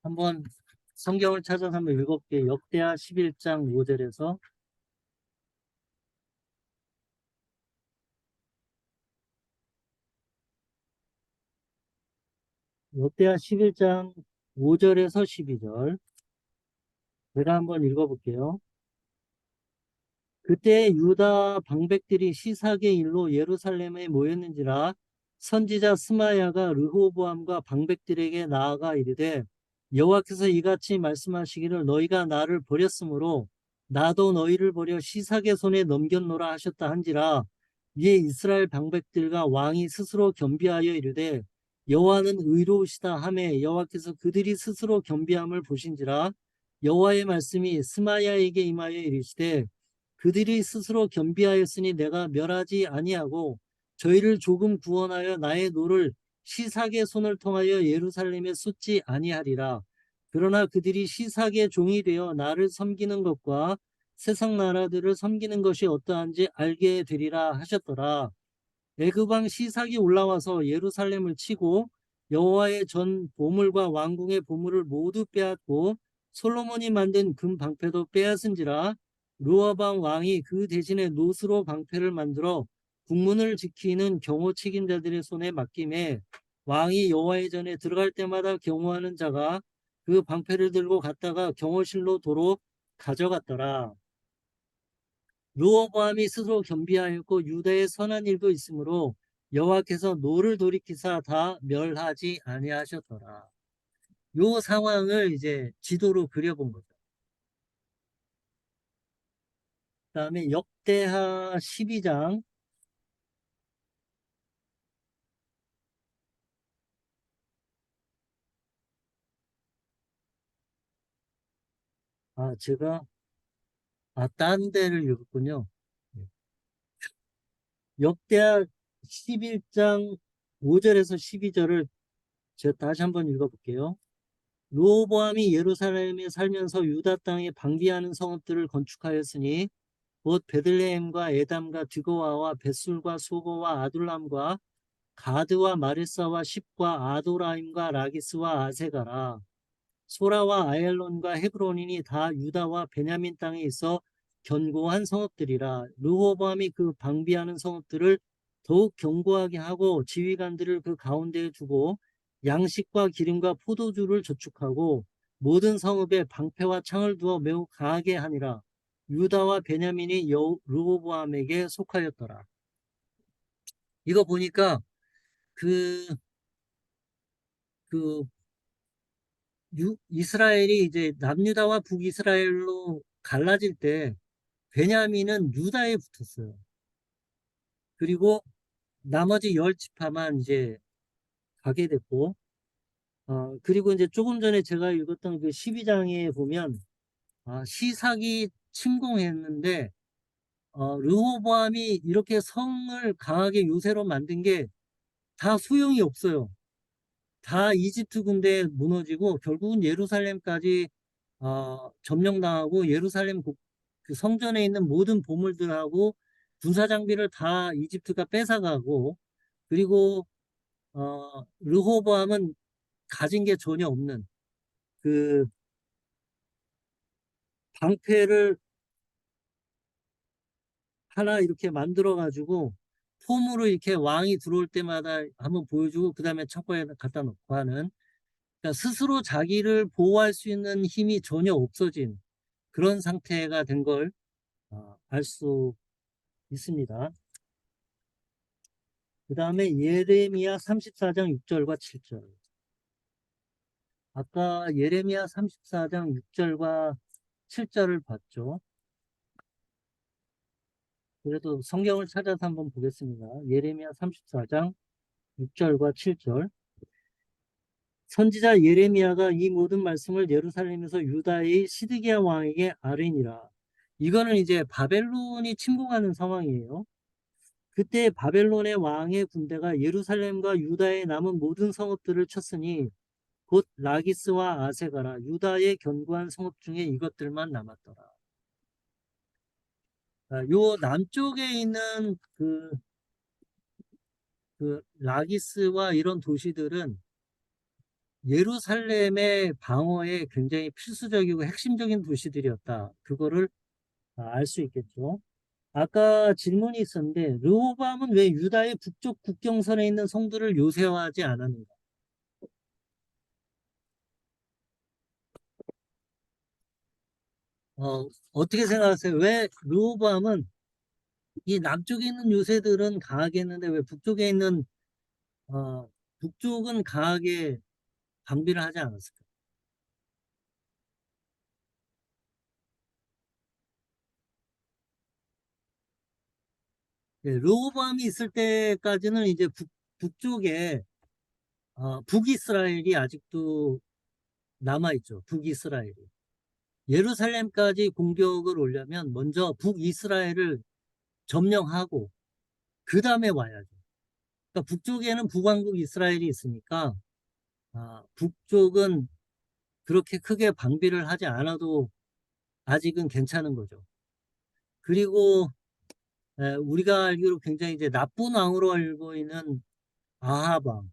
한번 성경을 찾아서 한번 읽어볼게요. 역대하 11장 5절에서 역대하 11장 5절에서 12절. 제가 한번 읽어볼게요. 그때 유다 방백들이 시삭의 일로 예루살렘에 모였는지라 선지자 스마야가 르호보암과 방백들에게 나아가 이르되 여호와께서 이같이 말씀하시기를 너희가 나를 버렸으므로 나도 너희를 버려 시삭의 손에 넘겼노라 하셨다 한지라 이에 이스라엘 방백들과 왕이 스스로 겸비하여 이르되 여호와는 의로우시다 하매 여호와께서 그들이 스스로 겸비함을 보신지라 여호와의 말씀이 스마야에게 임하여 이르시되 그들이 스스로 겸비하였으니 내가 멸하지 아니하고 저희를 조금 구원하여 나의 노를 시삭의 손을 통하여 예루살렘에 쏟지 아니하리라. 그러나 그들이 시삭의 종이 되어 나를 섬기는 것과 세상 나라들을 섬기는 것이 어떠한지 알게 되리라 하셨더라. 애굽 왕 시삭이 올라와서 예루살렘을 치고 여호와의 전 보물과 왕궁의 보물을 모두 빼앗고 솔로몬이 만든 금 방패도 빼앗은지라 르호보암 왕이 그 대신에 노스로 방패를 만들어 국문을 지키는 경호 책임자들의 손에 맡김에 왕이 여호와의 전에 들어갈 때마다 경호하는 자가 그 방패를 들고 갔다가 경호실로 도로 가져갔더라. 르호보암이 스스로 겸비하였고 유다의 선한 일도 있으므로 여호와께서 노를 돌이키사 다 멸하지 아니하셨더라. 요 상황을 이제 지도로 그려본 거죠. 그다음에 역대하 12장. 제가 딴 데를 읽었군요. 역대하 11장 5절에서 12절을 제가 다시 한번 읽어볼게요. 르호보암이 예루살렘에 살면서 유다 땅에 방비하는 성읍들을 건축하였으니 곧 베들레헴과 에담과 드고아와 벳술과 소고와 아둘람과 가드와 마레사와 십과 아도라임과 라기스와 아세가라. 소라와 아얄론과 헤브론이니 다 유다와 베냐민 땅에 있어 견고한 성읍들이라. 르호보암이 그 방비하는 성읍들을 더욱 견고하게 하고 지휘관들을 그 가운데에 두고 양식과 기름과 포도주를 저축하고 모든 성읍에 방패와 창을 두어 매우 강하게 하니라. 유다와 베냐민이 르호보암에게 속하였더라. 이거 보니까 그, 그 이스라엘이 이제 남유다와 북이스라엘로 갈라질 때 베냐민은 유다에 붙었어요. 그리고 나머지 10지파만 이제 가게 됐고, 그리고 이제 조금 전에 제가 읽었던 그 12장에 보면, 시삭이 침공했는데, 르호보암이 이렇게 성을 강하게 요새로 만든 게 다 소용이 없어요. 다 이집트 군대에 무너지고, 결국은 예루살렘까지 점령당하고 예루살렘 그 성전에 있는 모든 보물들하고 군사 장비를 다 이집트가 뺏어가고 그리고 르호보암은 가진 게 전혀 없는 그 방패를 하나 이렇게 만들어 가지고 폼으로 이렇게 왕이 들어올 때마다 한번 보여주고 그 다음에 창고에 갖다 놓고 하는, 그러니까 스스로 자기를 보호할 수 있는 힘이 전혀 없어진 그런 상태가 된 걸 알 수 있습니다. 그 다음에 예레미야 34장 6절과 7절. 아까 예레미야 34장 6절과 7절을 봤죠. 그래도 성경을 찾아서 한번 보겠습니다. 예레미야 34장 6절과 7절. 선지자 예레미야가 이 모든 말씀을 예루살렘에서 유다의 시드기야 왕에게 아뢰니라. 이거는 이제 바벨론이 침공하는 상황이에요. 그때 바벨론의 왕의 군대가 예루살렘과 유다의 남은 모든 성읍들을 쳤으니 곧 라기스와 아세가라. 유다의 견고한 성읍 중에 이것들만 남았더라. 요 남쪽에 있는 그 라기스와 이런 도시들은 예루살렘의 방어에 굉장히 필수적이고 핵심적인 도시들이었다. 그거를 알 수 있겠죠. 아까 질문이 있었는데 르호보암은 왜 유다의 북쪽 국경선에 있는 성들을 요새화하지 않았는가? 어떻게 생각하세요? 왜 르호보암은 이 남쪽에 있는 요새들은 강하게 했는데 왜 북쪽에 있는 북쪽은 강하게 방비를 하지 않았을까? 네, 르호보암이 있을 때까지는 이제 북쪽에 북이스라엘이 아직도 남아있죠. 북이스라엘이. 예루살렘까지 공격을 오려면 먼저 북이스라엘을 점령하고 그 다음에 와야죠. 그러니까 북쪽에는 북왕국 이스라엘이 있으니까 북쪽은 그렇게 크게 방비를 하지 않아도 아직은 괜찮은 거죠. 그리고 우리가 알기로 굉장히 이제 나쁜 왕으로 알고 있는 아하방,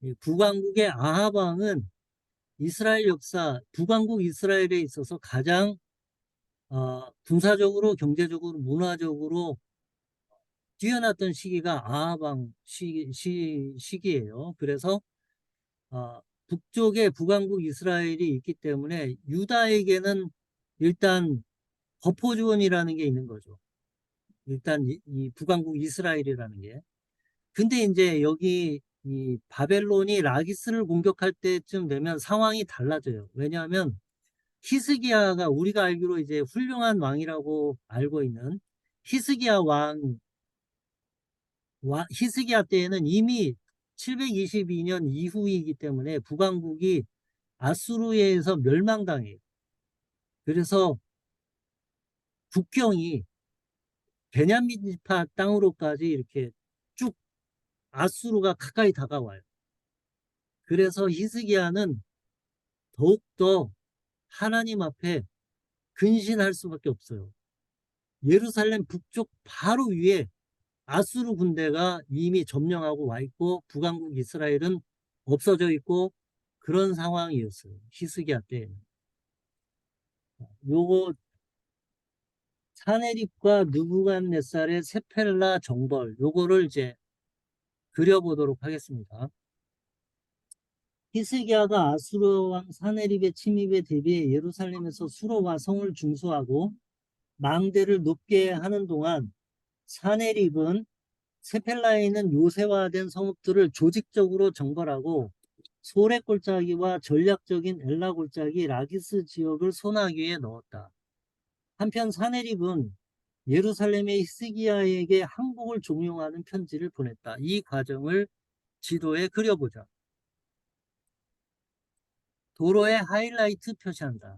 이 북왕국의 아하방은 이스라엘 역사, 북왕국 이스라엘에 있어서 가장 군사적으로, 경제적으로, 문화적으로 뛰어났던 시기가 아하방 시기예요. 그래서 북쪽에 북왕국 이스라엘이 있기 때문에 유다에게는 일단 버퍼주원이라는 게 있는 거죠. 일단 이 북왕국 이스라엘이라는 게. 근데 이제 여기 이 바벨론이 라기스를 공격할 때쯤 되면 상황이 달라져요. 왜냐하면 히스기야가 우리가 알기로 이제 훌륭한 왕이라고 알고 있는 히스기야 히스기야 때에는 이미 722년 이후이기 때문에 북왕국이 아수르에서 멸망당해요. 그래서 국경이 베냐민 지파 땅으로까지 이렇게 쭉 아수르가 가까이 다가와요. 그래서 히스기야는 더욱더 하나님 앞에 근신할 수밖에 없어요. 예루살렘 북쪽 바로 위에 아수르 군대가 이미 점령하고 와 있고 북왕국 이스라엘은 없어져 있고 그런 상황이었어요. 히스기야 때. 요거 사네립과 느부갓네살의 세펠라 정벌 요거를 이제 그려보도록 하겠습니다. 히스기야가 아수르 왕 사네립의 침입에 대비해 예루살렘에서 수로와 성을 중수하고 망대를 높게 하는 동안 사네립은 세펠라에 있는 요새화된 성읍들을 조직적으로 정벌하고 소래 골짜기와 전략적인 엘라 골짜기 라기스 지역을 소나기에 넣었다. 한편 사네립은 예루살렘의 히스기야에게 항복을 종용하는 편지를 보냈다. 이 과정을 지도에 그려보자. 도로에 하이라이트 표시한다.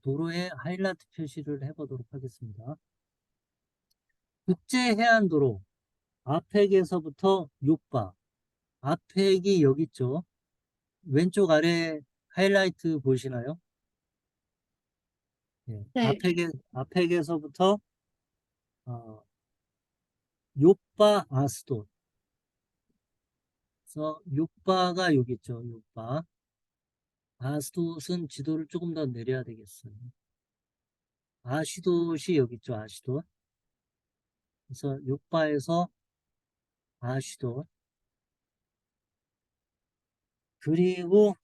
도로에 하이라이트 표시를 해보도록 하겠습니다. 국제해안도로 아펙에서부터 요파. 아펙이 여기 있죠. 왼쪽 아래 하이라이트 보이시나요? 예, 네. 아펙에서부터 요파 아스돗. 그래서 요파가 여기 있죠. 요파. 아스돗은 지도를 조금 더 내려야 되겠어요. 아시돗이 여기 있죠. 아시돗. 그래서 요파에서 아시돗. 그리고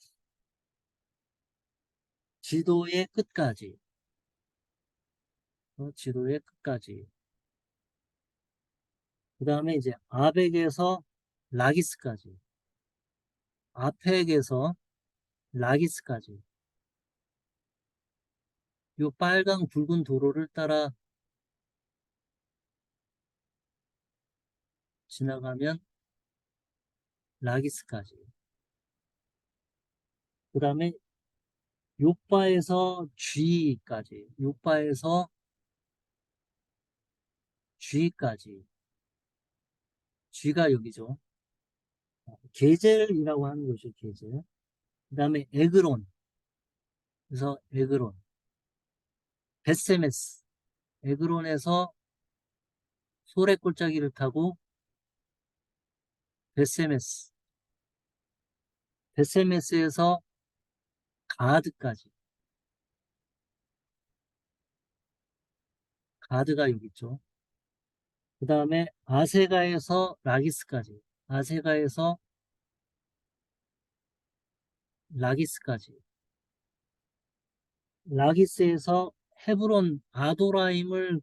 지도의 끝까지. 지도의 끝까지. 그 다음에 이제 아벡에서 라기스까지. 아펙에서 라기스까지. 요 빨강 붉은 도로를 따라 지나가면 라기스까지. 그 다음에 요바에서 G까지. 요바에서 G까지. G가 여기죠. 게젤이라고 하는 곳이죠. 게젤. 그 다음에 에그론. 그래서 에그론. 베세메스. 에그론에서 소래 골짜기를 타고 베세메스. 베세메스에서 가드까지. 가드가 여기 있죠. 그 다음에 아세가에서 라기스까지. 아세가에서 라기스까지. 라기스에서 헤브론 아도라임을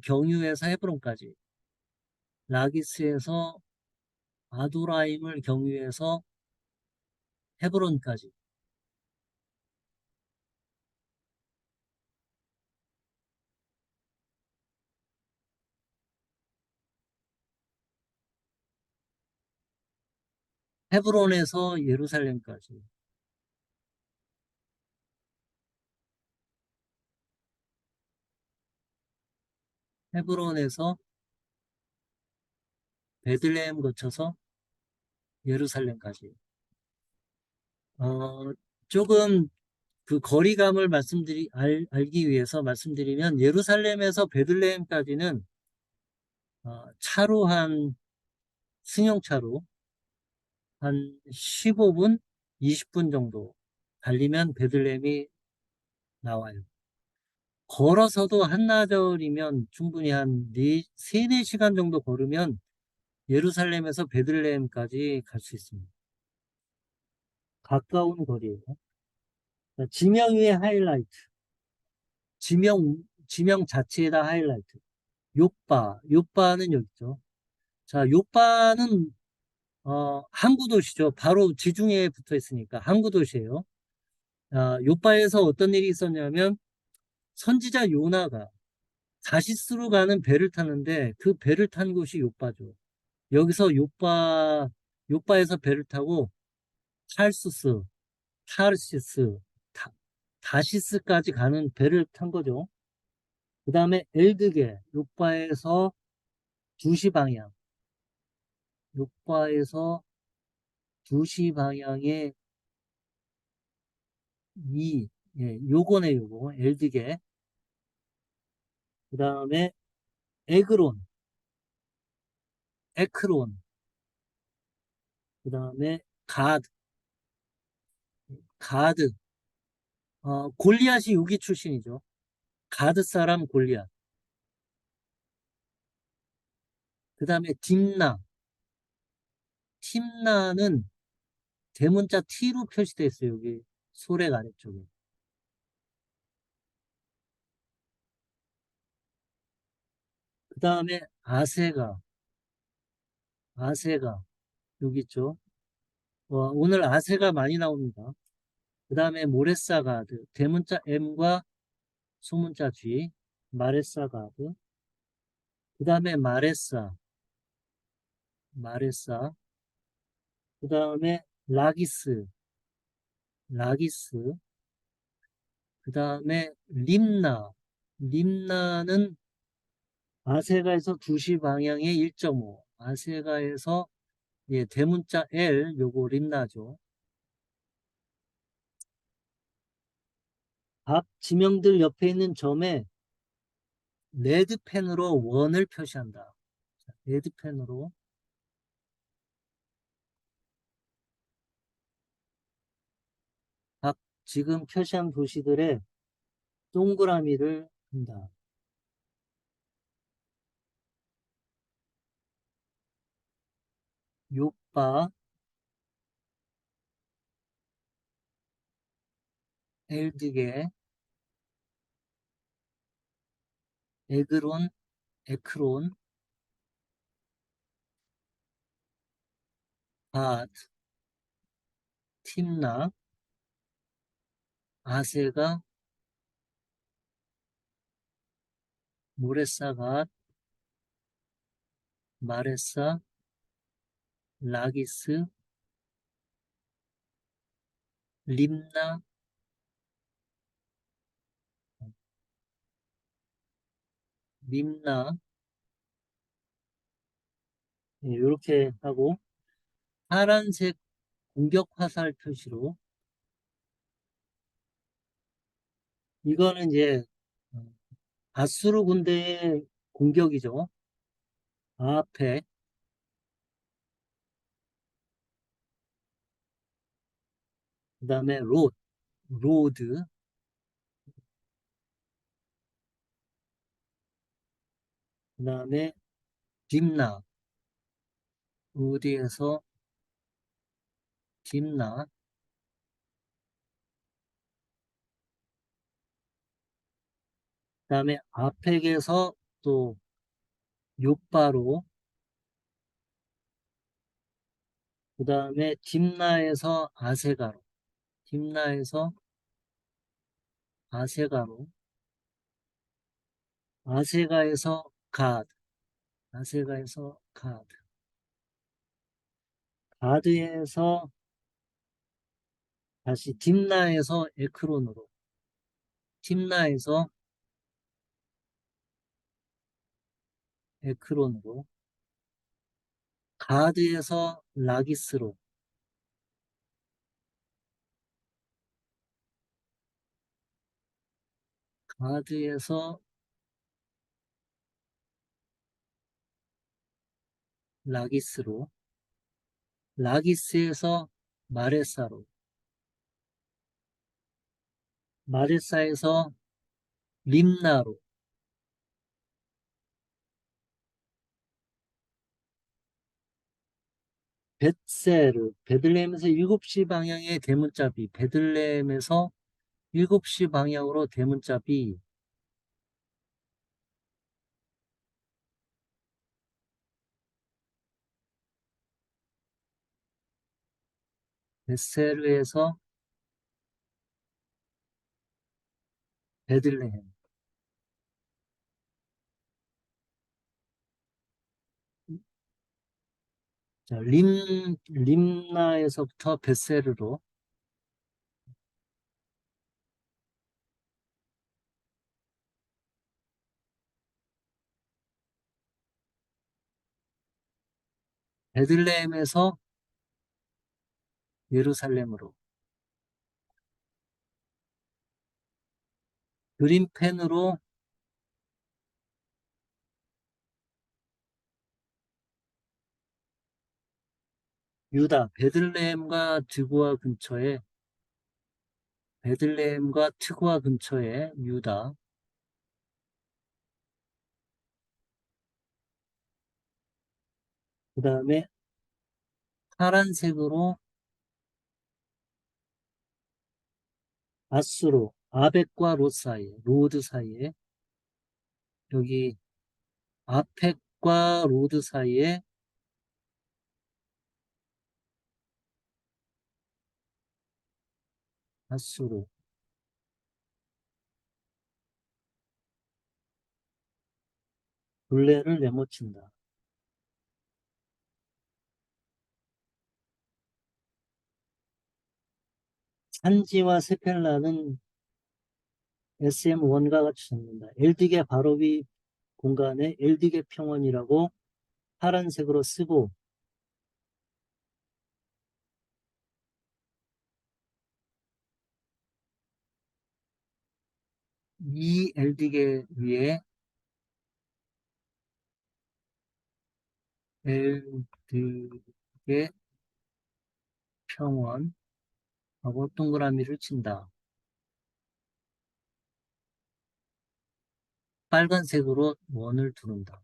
경유해서 헤브론까지. 라기스에서 아도라임을 경유해서 헤브론까지. 헤브론에서 예루살렘까지. 헤브론에서 베들레헴 거쳐서 예루살렘까지. 조금 그 거리감을 알기 위해서 말씀드리면 예루살렘에서 베들레헴까지는 차로 승용차로 한 15분, 20분 정도 달리면 베들레헴이 나와요. 걸어서도 한나절이면 충분히 한 3, 4시간 정도 걸으면 예루살렘에서 베들레헴까지 갈 수 있습니다. 가까운 거리예요. 자, 지명 위에 하이라이트. 지명 자체에다 하이라이트. 요빠는 여기 있죠. 자, 요빠는 항구 도시죠. 바로 지중해에 붙어 있으니까 항구 도시예요. 요빠에서 어떤 일이 있었냐면 선지자 요나가 다시스로 가는 배를 타는데 그 배를 탄 곳이 요빠죠. 여기서 요빠에서 배를 타고 탈수스, 타르시스, 다시스까지 가는 배를 탄 거죠. 그 다음에 엘드게, 요빠에서 2시 방향, 요빠에서 2시 방향에 요거네, 요거. 엘드게. 그 다음에 에그론, 에크론, 그 다음에 가드, 가드. 골리앗이 여기 출신이죠. 가드 사람 골리앗. 그 다음에 딥나. 팀나는 대문자 T로 표시되어 있어요. 여기 소렉 아래쪽에. 그 다음에 아세가, 아세가 여기 있죠. 오늘 아세가 많이 나옵니다. 그 다음에 모레사가드, 대문자 M과 소문자 G, 마레사가드. 그 다음에 마레사, 마레사. 그 다음에 라기스, 라기스. 그 다음에 림나, 림나는 아세가에서 2시 방향에 1.5, 아세가에서 예, 대문자 L, 요거 림나죠. 앞 지명들 옆에 있는 점에 레드펜으로 원을 표시한다. 자, 레드펜으로 각 지금 표시한 도시들의 동그라미를 한다. 요빠, 엘드게, 에그론, 에크론, 갓, 팀나, 아세가, 모레사갓, 마레사, 라기스, 림나, 림나, 이렇게 하고 파란색 공격 화살 표시로 이거는 이제 어, 아수르 군대의 공격이죠. 앞에 그 다음에 로드, 그 다음에 딥나, 로드에서 딥나, 그 다음에 아펙에서 또 요바로, 그 다음에 딥나에서 아세가로, 딥나에서 아세가로, 아세가에서 가드, 아세가에서 가드, 가드에서 다시 딥나에서 에크론으로, 딥나에서 에크론으로, 가드에서 라기스로, 가드에서 라기스로, 라기스에서 마레사로, 마레사에서 림나로, 벳세르, 베들레헴에서 7시 방향의 대문자 B, 베들레헴에서 7시 방향으로 대문자 B, 벳세르에서 베들레헴. 자, 림나에서부터 벳세르로, 베들레헴에서 예루살렘으로, 그린펜으로 유다, 베들레헴과 트구와 근처에 유다. 그 다음에 파란색으로 아수르, 아벡과 로드 사이에, 여기 아펙과 로드 사이에 아수르, 둘레를 네모친다. 산지와 세펠라는 SM1과 같이 적는다. 엘디게 바로 위 공간에 엘디게 평원이라고 파란색으로 쓰고, 이 엘디게 위에 엘디게 평원하고 동그라미를 친다. 빨간색으로 원을 두른다.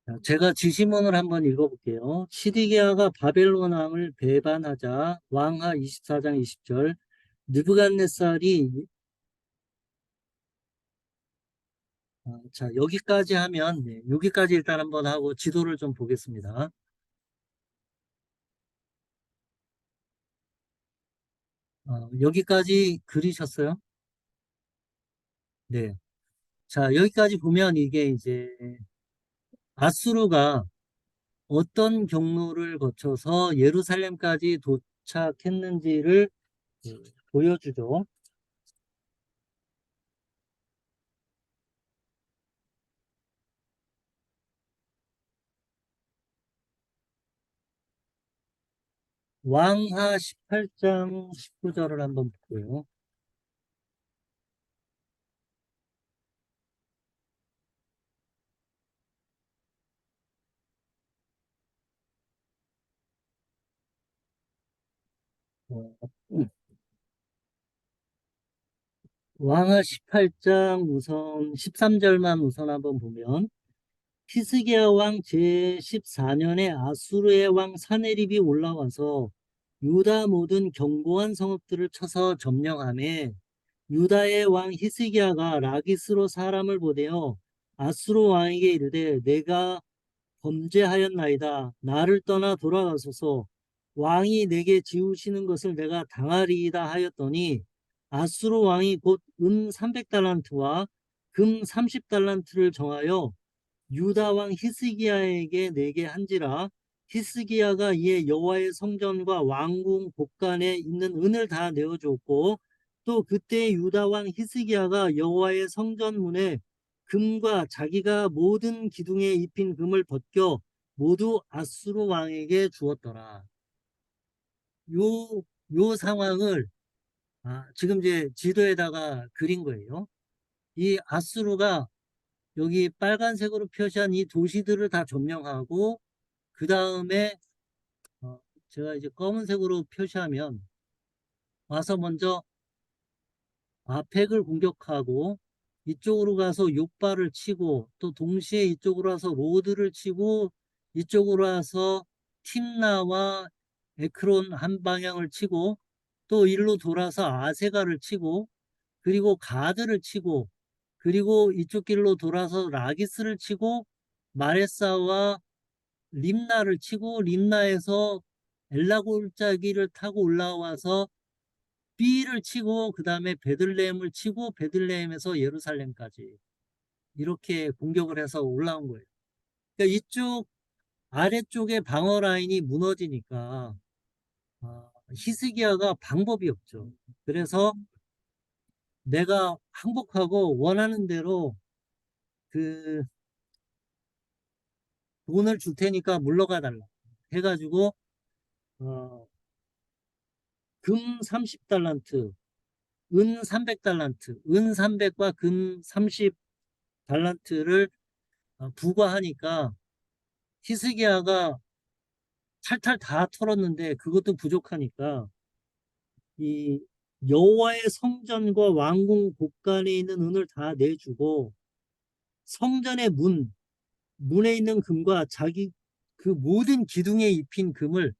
자, 제가 지시문을 한번 읽어볼게요. 시디기야가 바벨론 왕을 배반하자 왕하 24장 20절 느부갓네살이 자 여기까지 하면 여기까지 일단 한번 하고 지도를 좀 보겠습니다. 여기까지 그리셨어요? 네. 자 여기까지 보면 이게 이제 아수르가 어떤 경로를 거쳐서 예루살렘까지 도착했는지를 보여주죠. 왕하 18장 19절을 한번 볼게요. 어, 왕하 18장 우선 13절만 우선 한번 보면 히스기야 왕 제14년에 아수르의 왕 사네립이 올라와서 유다 모든 견고한 성읍들을 쳐서 점령하매 유다의 왕 히스기야가 라기스로 사람을 보내어 아수르 왕에게 이르되 내가 범죄하였나이다. 나를 떠나 돌아가소서. 왕이 내게 지우시는 것을 내가 당하리이다 하였더니 아수르 왕이 곧 은 300달란트와 금 30달란트를 정하여 유다 왕 히스기야에게 내게 한지라. 히스기야가 이에 여호와의 성전과 왕궁 곳간에 있는 은을 다 내어주었고 또 그때 유다 왕 히스기야가 여호와의 성전 문에 금과 자기가 모든 기둥에 입힌 금을 벗겨 모두 아수르 왕에게 주었더라. 요, 요 상황을 지금 이제 지도에다가 그린 거예요. 이 아수르가 여기 빨간색으로 표시한 이 도시들을 다 점령하고 그 다음에 제가 이제 검은색으로 표시하면 와서 먼저 아펙을 공격하고 이쪽으로 가서 욥바를 치고 또 동시에 이쪽으로 와서 로드를 치고 이쪽으로 와서 팀나와 에크론 한 방향을 치고 또 일로 돌아서 아세가를 치고 그리고 가드를 치고 그리고 이쪽 길로 돌아서 라기스를 치고 마레사와 림나를 치고 림나에서 엘라골짜기를 타고 올라와서 B를 치고 그 다음에 베들레헴을 치고 베들레헴에서 예루살렘까지 이렇게 공격을 해서 올라온 거예요. 그러니까 이쪽 아래쪽에 방어 라인이 무너지니까 히스기야가 방법이 없죠. 그래서 내가 항복하고 원하는 대로 그 돈을 줄 테니까 물러가 달라 해가지고 어, 금 30달란트, 은 300달란트, 은 300과 금 30달란트를 부과하니까 히스기야가 탈탈 다 털었는데 그것도 부족하니까 이 여호와의 성전과 왕궁 곳간에 있는 은을 다 내주고 성전의 문에 있는 금과 자기 그 모든 기둥에 입힌 금을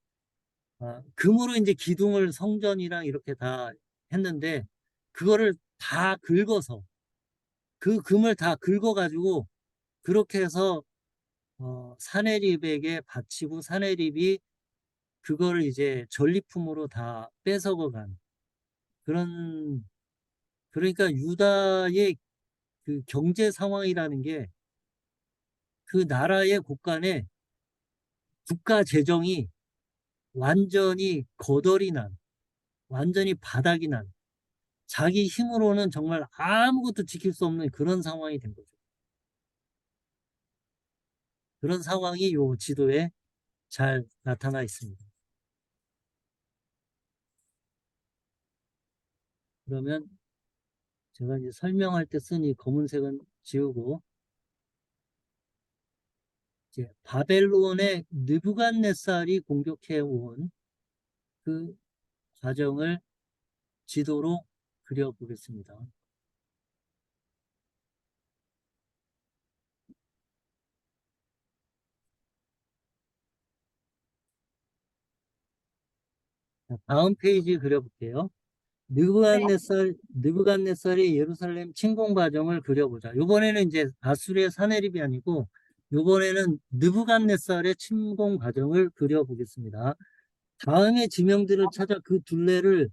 금으로 이제 기둥을 성전이랑 이렇게 다 했는데 그거를 다 긁어서 그 금을 다 긁어가지고 그렇게 해서 사내립에게 바치고 사내립이 그거를 이제 전리품으로 다 뺏어간 그런 그러니까 유다의 그 경제 상황이라는 게 그 나라의 곳간에 국가 재정이 완전히 거덜이 난 완전히 바닥이 난 자기 힘으로는 정말 아무것도 지킬 수 없는 그런 상황이 된 거죠. 그런 상황이 요 지도에 잘 나타나 있습니다. 그러면 제가 이제 설명할 때 쓴 이 검은색은 지우고 이제 바벨론의 느부갓네살이 공격해 온 그 과정을 지도로 그려보겠습니다. 다음 페이지 그려볼게요. 네. 느부갓네살이 예루살렘 침공 과정을 그려보자. 이번에는 이제 아수리의 사내립이 아니고 이번에는 느부갓네살의 침공 과정을 그려보겠습니다. 다음의 지명들을 찾아 그 둘레를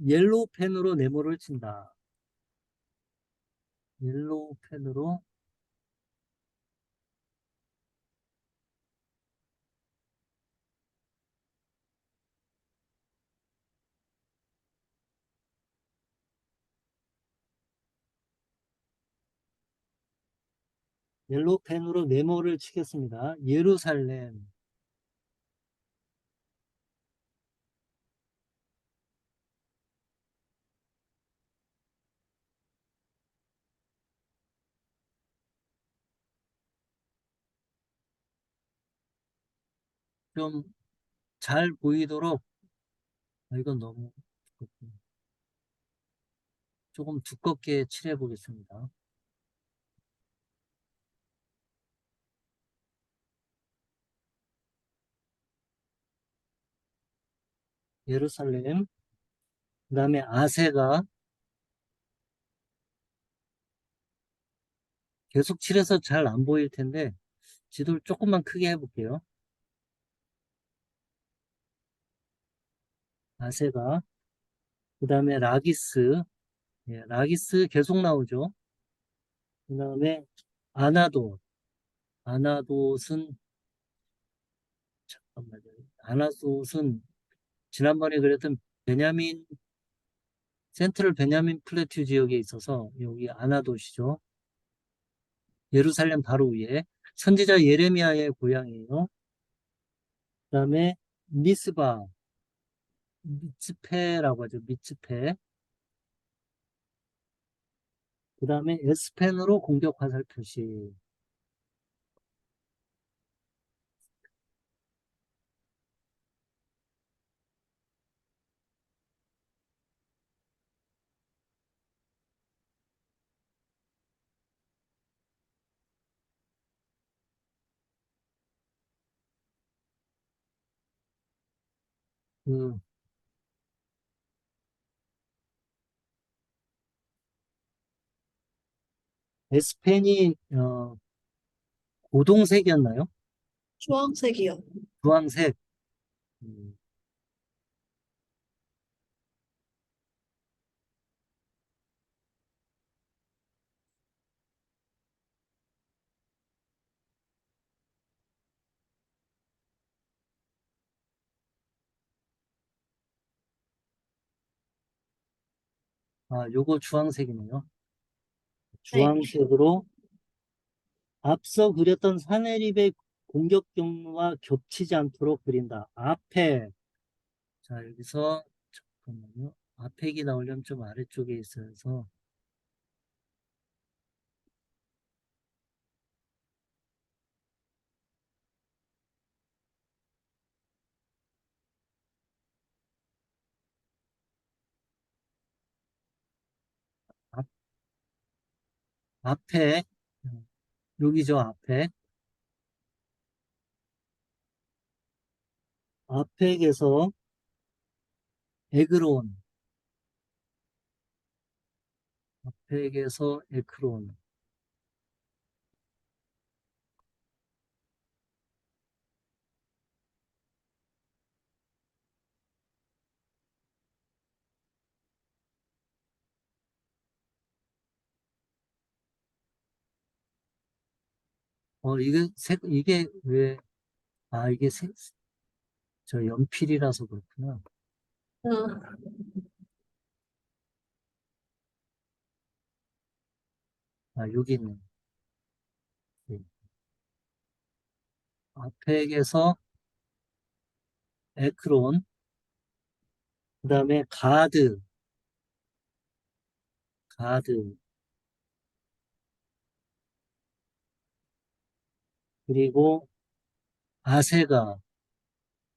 옐로우 펜으로 네모를 친다. 옐로우 펜으로 옐로우 펜으로 네모를 치겠습니다. 예루살렘, 좀 잘 보이도록 이건 너무 두껍고. 조금 두껍게 칠해 보겠습니다. 예루살렘, 그 다음에 아세가 계속 칠해서 잘 안 보일 텐데 지도를 조금만 크게 해볼게요. 아세가, 그 다음에 라기스, 예, 라기스 계속 나오죠. 그 다음에 아나돗, 아나돗은 잠깐만요. 아나돗은 지난번에 그랬던 베냐민 센트럴 베냐민 플래튜 지역에 있어서 여기 아나돗이죠. 예루살렘 바로 위에 선지자 예레미야의 고향이에요. 그 다음에 미스바, 미츠페라고 하죠. 미츠페. 그 다음에 S펜으로 공격 화살 표시. 그 S펜이 고동색이었나요? 주황색이요. 주황색. 음, 요거 주황색이네요. 네. 주황색으로 앞서 그렸던 사내립의 공격 경로와 겹치지 않도록 그린다. 앞에 자 여기서 잠깐만요. 앞에기 나오려면 좀 아래쪽에 있어서 앞, 앞에 여기죠. 앞에에서 에그론, 앞에에서 에크론. 이게 왜, 이게 저 연필이라서 그렇구나. 응. 여기 있네. 네. 앞에에서 에크론, 그 다음에 가드, 그리고 아세가,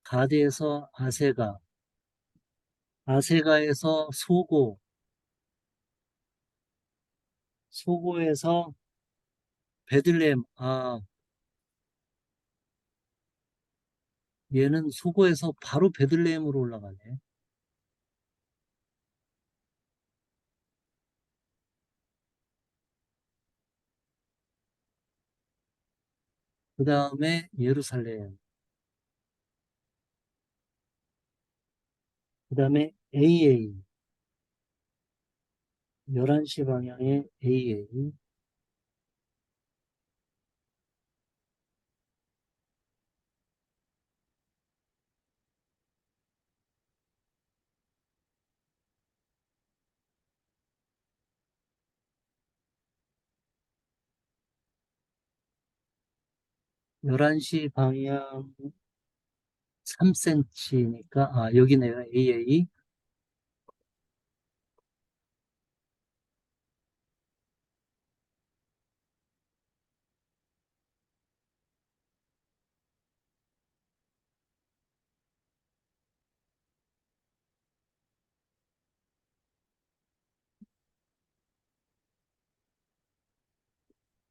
가드에서 아세가에서 소고에서 베들레헴, 얘는 소고에서 바로 베들레헴으로 올라가네. 그 다음에 예루살렘, 그 다음에 AA, 11시 방향의 AA, 열한 시 방향 3cm니까, 여기네요. AA.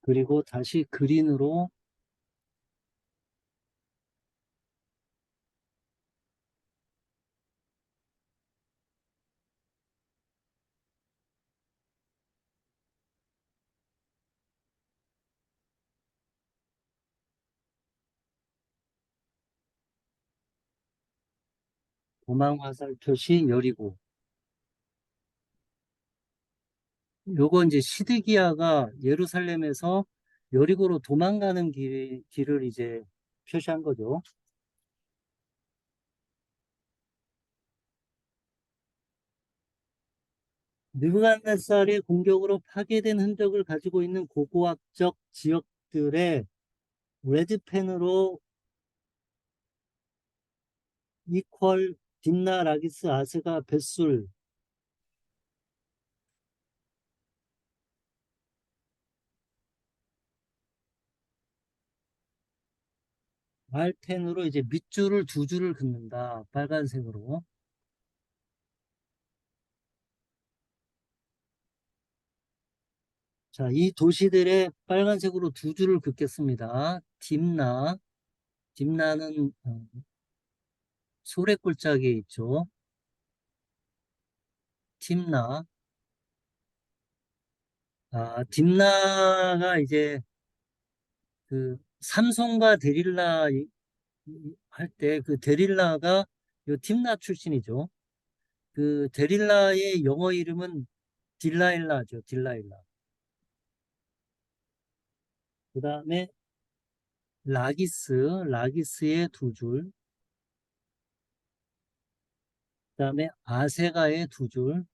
그리고 다시 그린으로 도망 화살 표시 여리고. 요거 이제 시드기야가 예루살렘에서 여리고로 도망가는 길을 이제 표시한 거죠. 느부갓네살의 공격으로 파괴된 흔적을 가지고 있는 고고학적 지역들의 레드펜으로 이퀄 딥나 라기스 아세가 벳술 알펜으로 이제 밑줄을 두 줄을 긋는다. 빨간색으로. 자, 이 도시들의 빨간색으로 두 줄을 긋겠습니다. 딥나는 소래골짜기에 있죠. 딥나. 딥나가 이제 그 삼성과 데릴라 할 때 그 데릴라가 요 딥나 출신이죠. 그 데릴라의 영어 이름은 딜라일라죠. 딜라일라. 그 다음에 라기스의 두 줄. 그 다음에 아세가의 두 줄.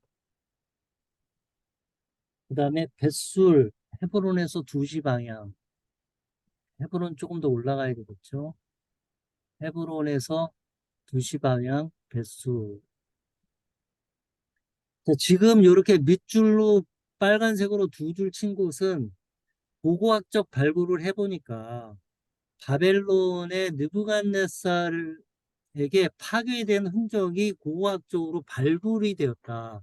그 다음에 벳술, 헤브론에서 2시 방향. 헤브론 조금 더 올라가야 되겠죠. 헤브론에서 2시 방향 벳술. 자, 지금 이렇게 밑줄로 빨간색으로 두 줄 친 곳은 고고학적 발굴을 해보니까 바벨론의 느부갓네살에게 파괴된 흔적이 고고학적으로 발굴이 되었다.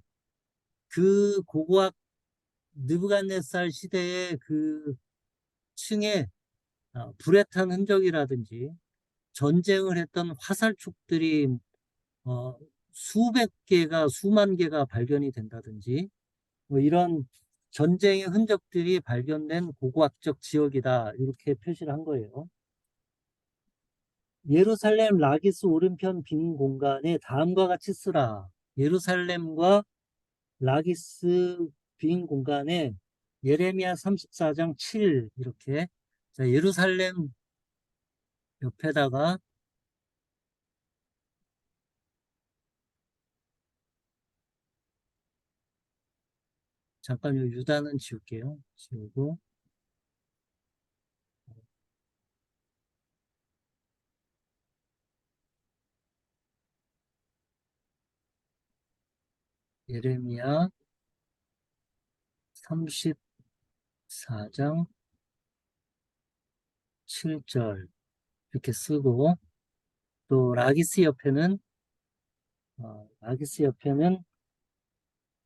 그 고고학 느부갓네살 시대의 그 층에 불에 탄 흔적이라든지 전쟁을 했던 화살촉들이 어, 수백 개가 수만 개가 발견이 된다든지 뭐 이런 전쟁의 흔적들이 발견된 고고학적 지역이다 이렇게 표시를 한 거예요. 예루살렘 라기스 오른편 빈 공간에 다음과 같이 쓰라. 예루살렘과 라기스 빈 공간에 예레미야 34장 7 이렇게. 자, 예루살렘 옆에다가 잠깐 요 유다는 지울게요. 지우고 예레미야 34장 7절 이렇게 쓰고 또 라기스 옆에는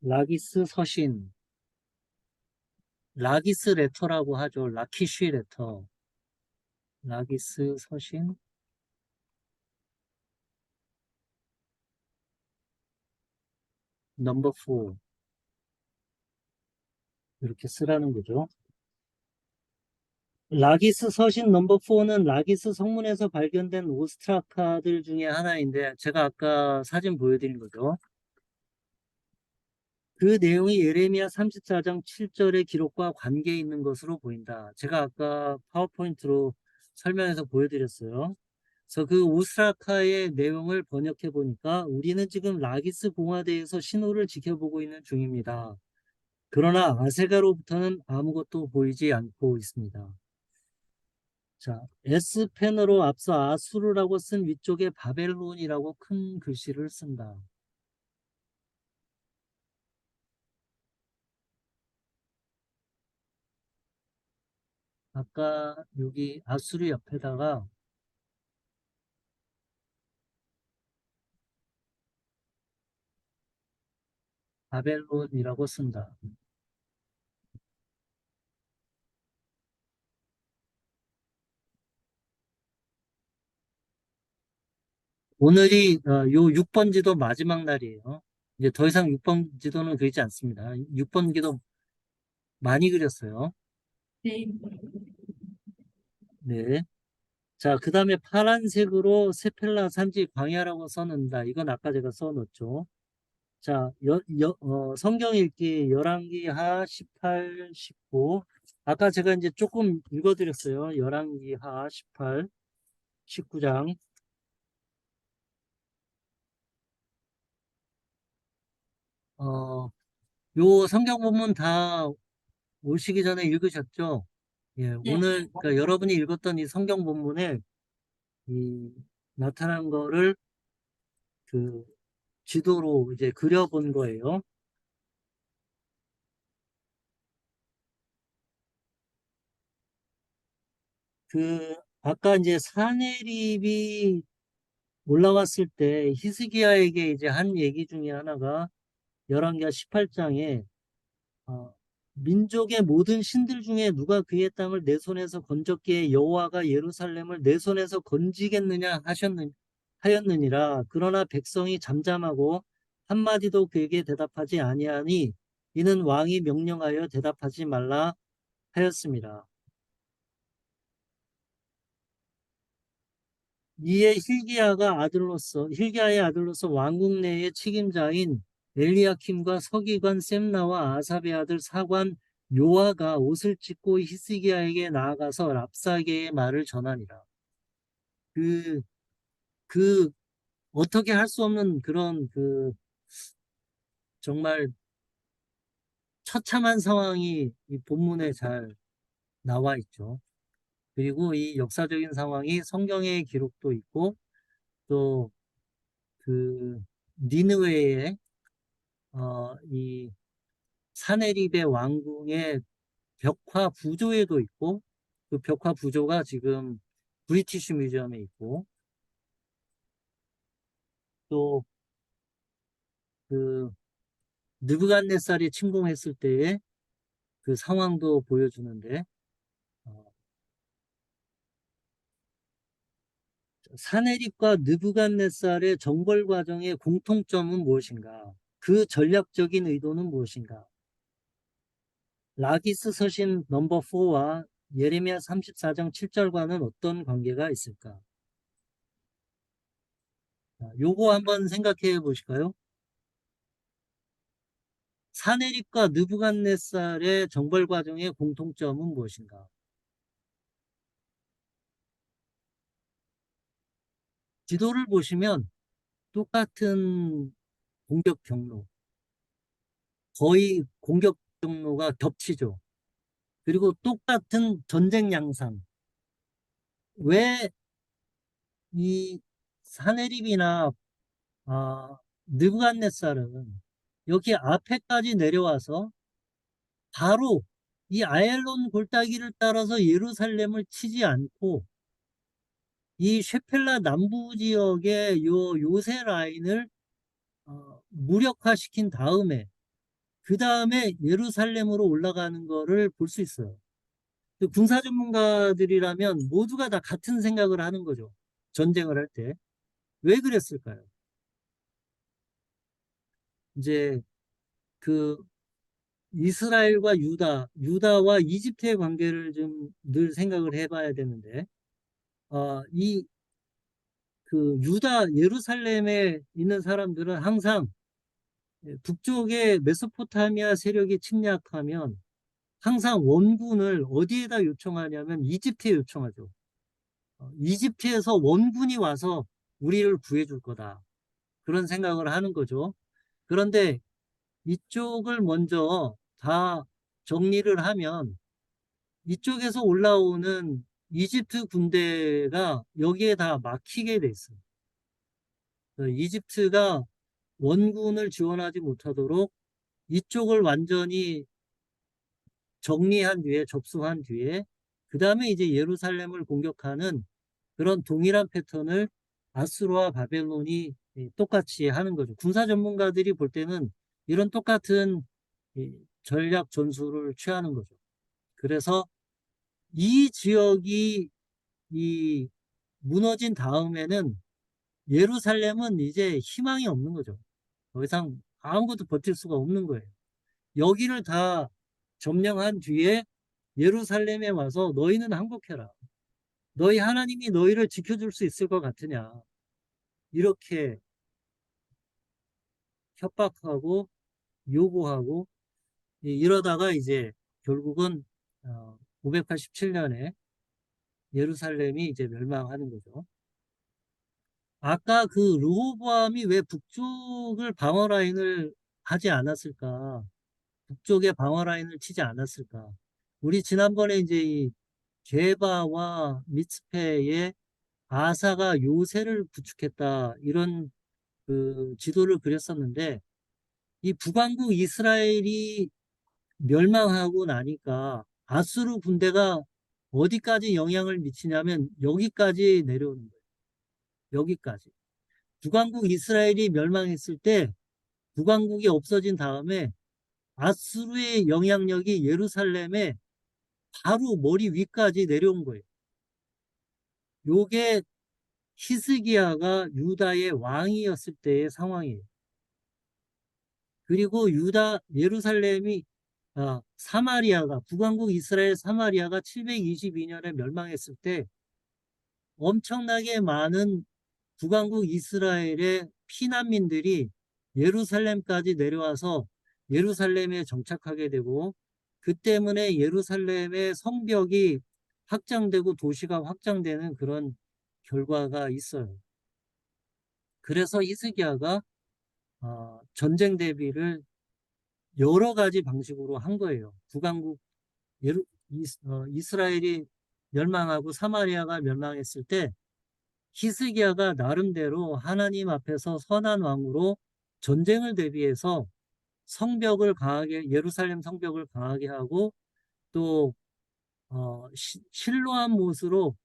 라기스 서신 라기스 레터라고 하죠. 라키쉬 레터 라기스 서신 넘버 4 이렇게 쓰라는 거죠. 라기스 서신 넘버 4는 라기스 성문에서 발견된 오스트라카들 중에 하나인데 제가 아까 사진 보여드린 거죠. 그 내용이 예레미야 34장 7절의 기록과 관계 있는 것으로 보인다. 제가 아까 파워포인트로 설명해서 보여드렸어요. 그래서 그 오스트라카의 내용을 번역해 보니까 우리는 지금 라기스 봉화대에서 신호를 지켜보고 있는 중입니다. 그러나 아세가로부터는 아무것도 보이지 않고 있습니다. 자, S펜으로 앞서 아수르라고 쓴 위쪽에 바벨론이라고 큰 글씨를 쓴다. 아까 여기 아수르 옆에다가 바벨론이라고 쓴다. 오늘이 요 6번 지도 마지막 날이에요. 이제 더 이상 6번 지도는 그리지 않습니다. 6번 기도 많이 그렸어요. 네. 네. 자, 그 다음에 파란색으로 세펠라 산지 광야라고 써놓는다. 이건 아까 제가 써놓죠. 자, 성경 읽기 열왕기하 18, 19. 아까 제가 이제 조금 읽어드렸어요. 열왕기하 18, 19장. 요 성경 본문 다 오시기 전에 읽으셨죠? 예, 네. 오늘 그러니까 여러분이 읽었던 이 성경 본문에 이 나타난 거를 그 지도로 이제 그려본 거예요. 그 아까 이제 사내립이 올라왔을 때 히스기야에게 이제 한 얘기 중에 하나가 열왕기하 18장에 민족의 모든 신들 중에 누가 그의 땅을 내 손에서 건졌기에 여호와가 예루살렘을 내 손에서 건지겠느냐 하였느니라. 그러나 백성이 잠잠하고 한마디도 그에게 대답하지 아니하니 이는 왕이 명령하여 대답하지 말라 하였습니다. 이에 힐기야의 아들로서 왕궁 내의 책임자인 엘리야킴과 서기관 셈나와 아삽의 아들 사관 요아가 옷을 찢고 히스기야에게 나아가서 랍사게의 말을 전하니라. 그, 그, 어떻게 할 수 없는 그런 정말 처참한 상황이 이 본문에 잘 나와 있죠. 그리고 이 역사적인 상황이 성경의 기록도 있고 또 그 니느웨의 이 사네립의 왕궁의 벽화 부조에도 있고, 그 벽화 부조가 지금 브리티시 뮤지엄에 있고, 또 그 느부갓네살이 침공했을 때의 그 상황도 보여주는데, 어, 사네립과 느부갓네살의 정벌 과정의 공통점은 무엇인가? 그 전략적인 의도는 무엇인가? 라기스 서신 넘버 4와 예레미야 34장 7절과는 어떤 관계가 있을까? 요거 한번 생각해 보실까요? 사네립과 느부갓네살의 정벌 과정의 공통점은 무엇인가? 지도를 보시면 똑같은 공격 경로, 거의 공격 경로가 겹치죠. 그리고 똑같은 전쟁 양상. 왜 이 사네립이나 느부갓네살은 여기 앞에까지 내려와서 바로 이 아얄론 골짜기를 따라서 예루살렘을 치지 않고 이 쉐펠라 남부 지역의 요새 라인을 무력화시킨 다음에 그 다음에 예루살렘으로 올라가는 거를 볼 수 있어요. 그 군사 전문가들이라면 모두가 다 같은 생각을 하는 거죠. 전쟁을 할 때. 왜 그랬을까요? 이제 그 이스라엘과 유다와 이집트의 관계를 좀 늘 생각을 해봐야 되는데, 이 그 유다 예루살렘에 있는 사람들은 항상 북쪽의 메소포타미아 세력이 침략하면 항상 원군을 어디에다 요청하냐면 이집트에 요청하죠. 이집트에서 원군이 와서 우리를 구해줄 거다. 그런 생각을 하는 거죠. 그런데 이쪽을 먼저 다 정리를 하면 이쪽에서 올라오는 이집트 군대가 여기에 다 막히게 돼 있어요. 이집트가 원군을 지원하지 못하도록 이쪽을 완전히 정리한 뒤에 접수한 뒤에 그 다음에 이제 예루살렘을 공격하는 그런 동일한 패턴을 아수르와 바벨론이 똑같이 하는 거죠. 군사 전문가들이 볼 때는 이런 똑같은 전략 전술을 취하는 거죠. 그래서 이 지역이 이 무너진 다음에는 예루살렘은 이제 희망이 없는 거죠. 더 이상 아무것도 버틸 수가 없는 거예요. 여기를 다 점령한 뒤에 예루살렘에 와서 너희는 항복해라. 너희 하나님이 너희를 지켜줄 수 있을 것 같으냐. 이렇게 협박하고 요구하고 이러다가 이제 결국은 587년에 예루살렘이 이제 멸망하는 거죠. 아까 그 르호보암이 왜 북쪽을 방어 라인을 하지 않았을까? 북쪽에 방어 라인을 치지 않았을까? 우리 지난번에 이제 이 게바와 미츠페에 아사가 요새를 구축했다 이런 그 지도를 그렸었는데 이 북왕국 이스라엘이 멸망하고 나니까 아수르 군대가 어디까지 영향을 미치냐면 여기까지 내려오는 거예요. 여기까지. 북왕국 이스라엘이 멸망했을 때 북왕국이 없어진 다음에 아수르의 영향력이 예루살렘에 바로 머리 위까지 내려온 거예요. 요게 히스기야가 유다의 왕이었을 때의 상황이에요. 그리고 예루살렘이 사마리아가 북왕국 이스라엘 사마리아가 722년에 멸망했을 때 엄청나게 많은 북왕국 이스라엘의 피난민들이 예루살렘까지 내려와서 예루살렘에 정착하게 되고 그 때문에 예루살렘의 성벽이 확장되고 도시가 확장되는 그런 결과가 있어요. 그래서 히스기야가 전쟁 대비를 여러 가지 방식으로 한 거예요. 북왕국 이스라엘이 멸망하고 사마리아가 멸망했을 때 히스기야가 나름대로 하나님 앞에서 선한 왕으로 전쟁을 대비해서 성벽을 강하게, 예루살렘 성벽을 강하게 하고 또 실로암 못으로,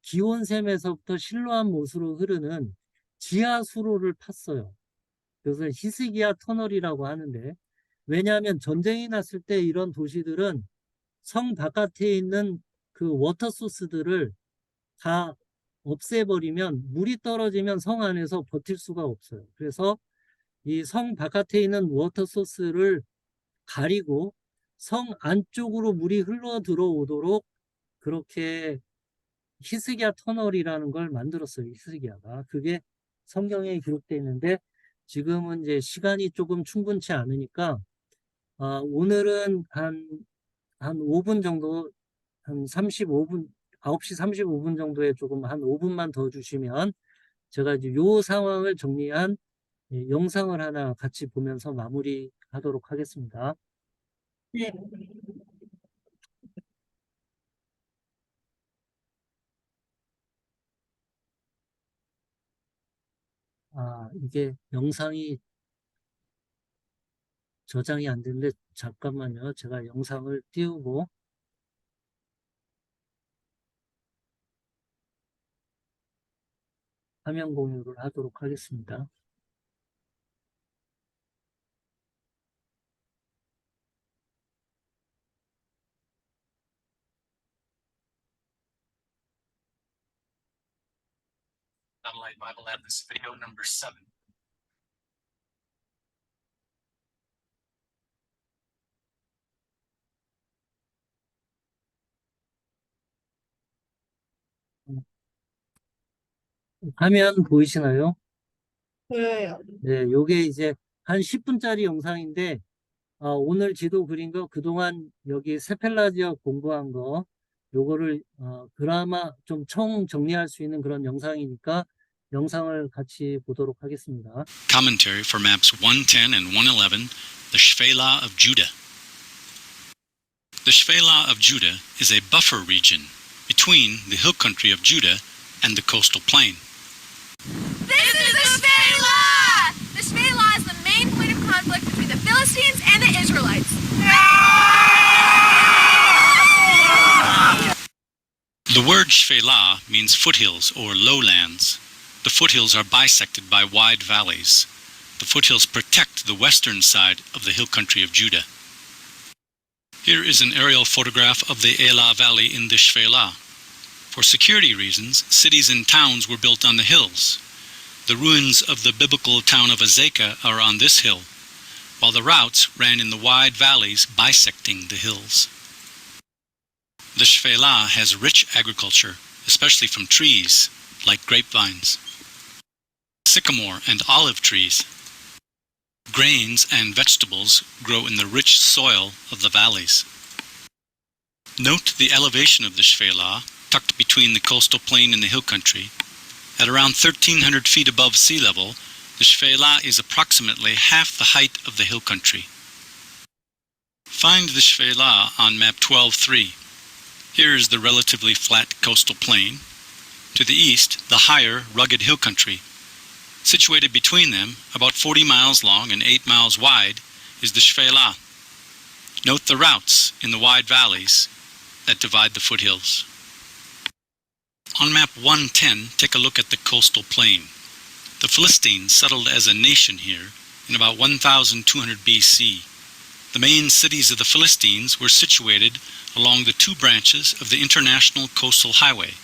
기온샘에서부터 실로암 못으로 흐르는 지하 수로를 팠어요. 그래서 히스기야 터널이라고 하는데, 왜냐하면 전쟁이 났을 때 이런 도시들은 성 바깥에 있는 그 워터 소스들을 다 없애버리면, 물이 떨어지면 성 안에서 버틸 수가 없어요. 그래서 이 성 바깥에 있는 워터 소스를 가리고 성 안쪽으로 물이 흘러 들어오도록 그렇게 히스기야 터널이라는 걸 만들었어요. 히스기야가. 그게 성경에 기록되어 있는데, 지금은 이제 시간이 조금 충분치 않으니까 오늘은 한 5분 정도, 한 35분, 9시 35분 정도에 조금 한 5분만 더 주시면 제가 이제 요 상황을 정리한 영상을 하나 같이 보면서 마무리하도록 하겠습니다. 네. 이게 영상이 저장이 안 되는데 잠깐만요. 제가 영상을 띄우고 화면 공유를 하도록 하겠습니다. Satellite Bible Atlas video number 7. 화면 보이시나요? 보여요. 네, 요게 이제 한 10분짜리 영상인데, 오늘 지도 그린 거, 그동안 여기 세펠라 지역 공부한 거, 요거를 그나마 좀 총 정리할 수 있는 그런 영상이니까 영상을 같이 보도록 하겠습니다. Commentary for maps 110 and 111, the Shephelah of Judah. The Shephelah of Judah is a buffer region between the hill country of Judah and the coastal plain. This is the Shephelah! The Shephelah is the main point of conflict between the Philistines and the Israelites. The word Shephelah means foothills or lowlands. The foothills are bisected by wide valleys. The foothills protect the western side of the hill country of Judah. Here is an aerial photograph of the Elah Valley in the Shephelah. For security reasons, cities and towns were built on the hills. The ruins of the biblical town of Azekah are on this hill, while the routes ran in the wide valleys bisecting the hills. The Shephelah has rich agriculture, especially from trees like grapevines, sycamore and olive trees. Grains and vegetables grow in the rich soil of the valleys. Note the elevation of the Shephelah, tucked between the coastal plain and the hill country. At around 1,300 feet above sea level, the Shephelah is approximately half the height of the hill country. Find the Shephelah on map 12.3. Here is the relatively flat coastal plain. To the east, the higher, rugged hill country. Situated between them, about 40 miles long and 8 miles wide, is the Shephelah. Note the routes in the wide valleys that divide the foothills. On map 110, take a look at the coastal plain. The Philistines settled as a nation here in about 1200 BC. The main cities of the Philistines were situated along the two branches of the International Coastal Highway.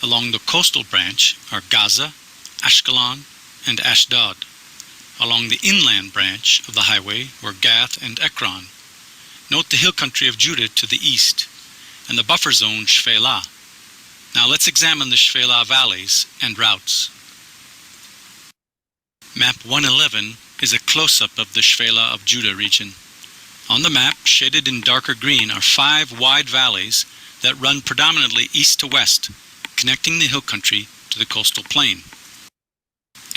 Along the coastal branch are Gaza, Ashkelon, and Ashdod. Along the inland branch of the highway were Gath and Ekron. Note the hill country of Judah to the east, and the buffer zone Shephelah. Now let's examine the Shephelah valleys and routes. Map 111 is a close-up of the Shephelah of Judah region. On the map, shaded in darker green, are 5 wide valleys that run predominantly east to west, connecting the hill country to the coastal plain.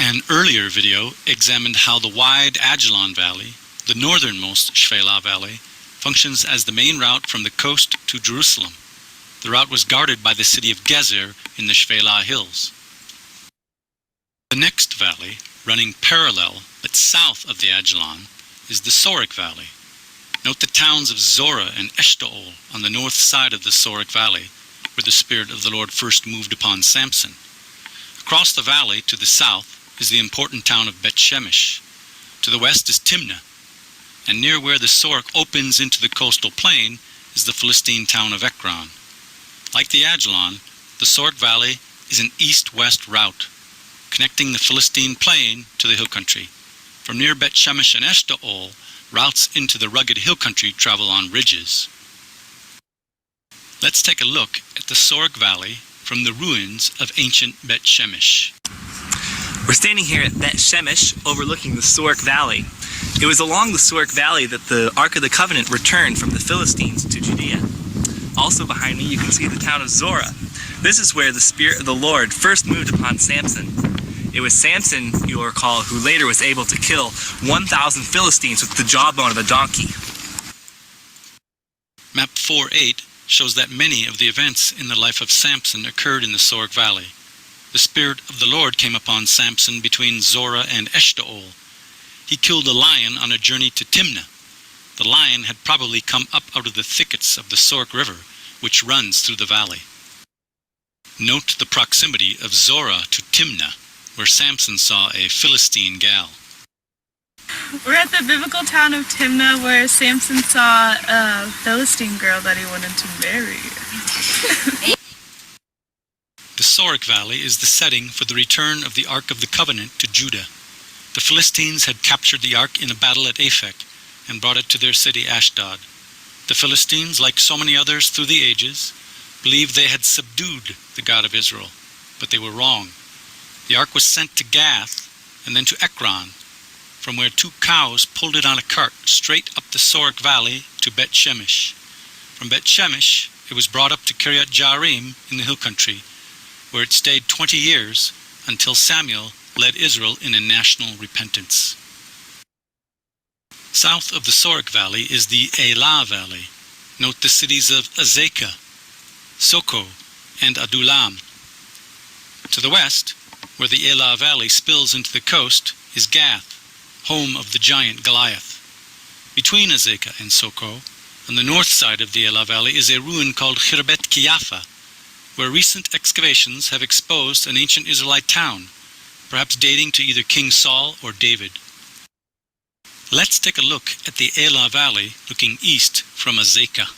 An earlier video examined how the wide Ajalon Valley, the northernmost Shephelah Valley, functions as the main route from the coast to Jerusalem. The route was guarded by the city of Gezer in the Shephelah Hills. The next valley, running parallel but south of the Ajalon, is the Sorek Valley. Note the towns of Zorah and Eshtaol on the north side of the Sorek Valley, where the Spirit of the Lord first moved upon Samson. Across the valley to the south is the important town of Bet Shemesh. To the west is Timnah, and near where the Sorek opens into the coastal plain is the Philistine town of Ekron. Like the Ajalon, the Sorek Valley is an east-west route, connecting the Philistine plain to the hill country. From near Bet Shemesh and Eshtaol, routes into the rugged hill country travel on ridges. Let's take a look at the Sorek Valley from the ruins of ancient Bet Shemesh. We're standing here at Bet Shemesh overlooking the Sorek Valley. It was along the Sorek Valley that the Ark of the Covenant returned from the Philistines to Judea. Also behind me you can see the town of Zorah. This is where the Spirit of the Lord first moved upon Samson. It was Samson, you'll recall, who later was able to kill 1,000 Philistines with the jawbone of a donkey. Map 4.8 shows that many of the events in the life of Samson occurred in the Sorek Valley. The Spirit of the Lord came upon Samson between Zorah and Eshtaol. He killed a lion on a journey to Timnah. The lion had probably come up out of the thickets of the Sorek River, which runs through the valley. Note the proximity of Zorah to Timnah, where Samson saw a Philistine gal. We're at the biblical town of Timnah where Samson saw a Philistine girl that he wanted to marry. The Sorek Valley is the setting for the return of the Ark of the Covenant to Judah. The Philistines had captured the Ark in a battle at Aphek and brought it to their city Ashdod. The Philistines, like so many others through the ages, believed they had subdued the God of Israel, but they were wrong. The Ark was sent to Gath and then to Ekron, from where 2 cows pulled it on a cart straight up the Sorek Valley to Bet Shemesh. From Bet Shemesh, it was brought up to Kiryat Jearim in the hill country, where it stayed 20 years until Samuel led Israel in a national repentance. South of the Sorek Valley is the Elah Valley. Note the cities of Azekah, Soko, and Adullam. To the west, where the Elah Valley spills into the coast, is Gath, home of the giant Goliath. Between Azekah and Soko, on the north side of the Elah Valley, is a ruin called Khirbet Kiyafa, where recent excavations have exposed an ancient Israelite town, perhaps dating to either King Saul or David. Let's take a look at the Elah Valley looking east from Azekah.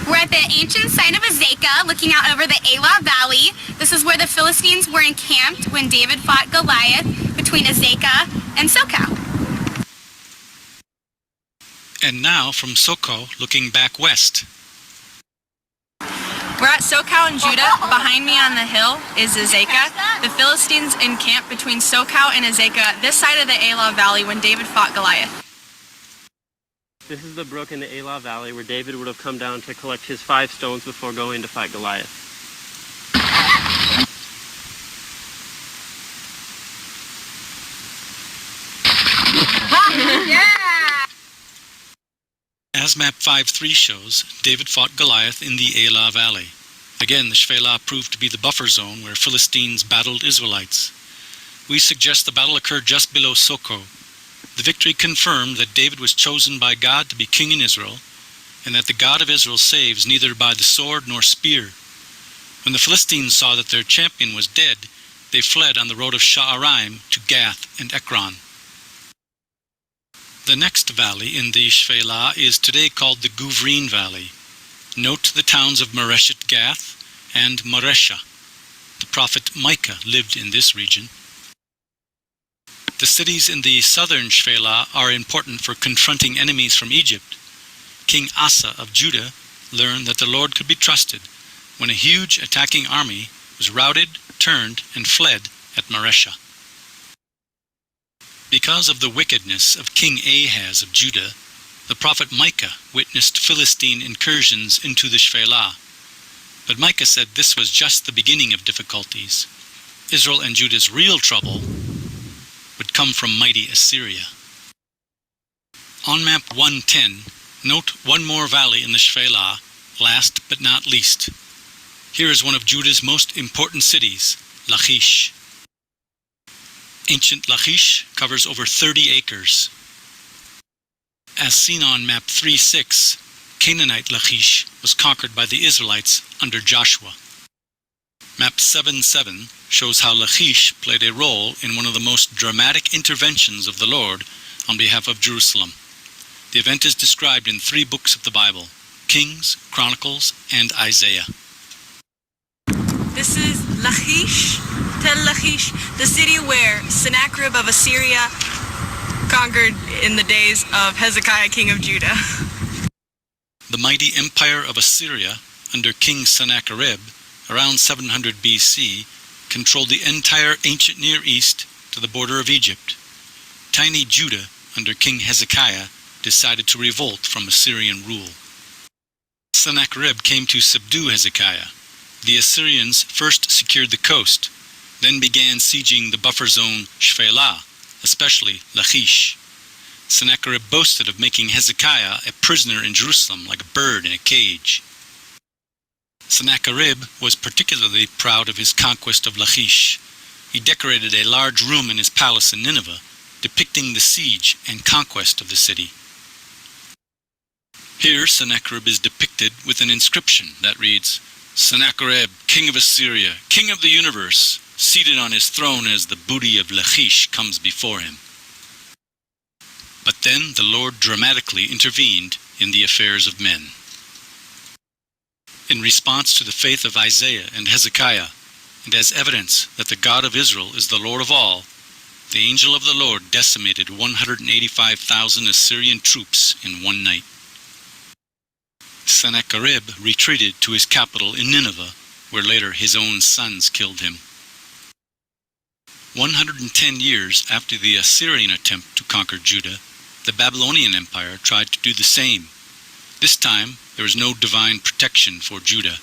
We're at the ancient site of Azekah, looking out over the Elah Valley. This is where the Philistines were encamped when David fought Goliath between Azekah and Soko. And now from Soko, looking back west. We're at Soko in Judah. Behind me on the hill is Azekah. The Philistines encamped between Soko and Azekah, this side of the Elah Valley, when David fought Goliath. This is the brook in the Elah Valley where David would have come down to collect his 5 stones before going to fight Goliath. As map 5.3 shows, David fought Goliath in the Elah Valley. Again, the Shephelah proved to be the buffer zone where Philistines battled Israelites. We suggest the battle occurred just below Soko. The victory confirmed that David was chosen by God to be king in Israel, and that the God of Israel saves neither by the sword nor spear. When the Philistines saw that their champion was dead, they fled on the road of Sha'araim to Gath and Ekron. The next valley in the Shephelah is today called the Guvrin Valley. Note the towns of Mareshet Gath and Maresha. The prophet Micah lived in this region. The cities in the southern Shephelah are important for confronting enemies from Egypt. King Asa of Judah learned that the Lord could be trusted when a huge attacking army was routed, turned, and fled at Maresha. Because of the wickedness of King Ahaz of Judah, the prophet Micah witnessed Philistine incursions into the Shephelah. But Micah said this was just the beginning of difficulties. Israel and Judah's real trouble would come from mighty Assyria. On map 110, note one more valley in the Shephelah, last but not least. Here is one of Judah's most important cities, Lachish. Ancient Lachish covers over 30 acres. As seen on map 3-6, Canaanite Lachish was conquered by the Israelites under Joshua. Map 7-7 shows how Lachish played a role in one of the most dramatic interventions of the Lord on behalf of Jerusalem. The event is described in 3 books of the Bible: Kings, Chronicles, and Isaiah. This is Lachish, Tel Lachish, the city where Sennacherib of Assyria conquered in the days of Hezekiah, king of Judah. The mighty empire of Assyria, under King Sennacherib, around 700 BC, controlled the entire ancient Near East to the border of Egypt. Tiny Judah, under King Hezekiah, decided to revolt from Assyrian rule. Sennacherib came to subdue Hezekiah. The Assyrians first secured the coast, then began sieging the buffer zone Shphelah, especially Lachish. Sennacherib boasted of making Hezekiah a prisoner in Jerusalem like a bird in a cage. Sennacherib was particularly proud of his conquest of Lachish. He decorated a large room in his palace in Nineveh, depicting the siege and conquest of the city. Here, Sennacherib is depicted with an inscription that reads, "Sennacherib, king of Assyria, king of the universe, seated on his throne as the booty of Lachish comes before him." But then the Lord dramatically intervened in the affairs of men. In response to the faith of Isaiah and Hezekiah, and as evidence that the God of Israel is the Lord of all, the angel of the Lord decimated 185,000 Assyrian troops in one night. Sennacherib retreated to his capital in Nineveh, where later his own sons killed him. 110 years after the Assyrian attempt to conquer Judah, the Babylonian Empire tried to do the same. This time, there was no divine protection for Judah.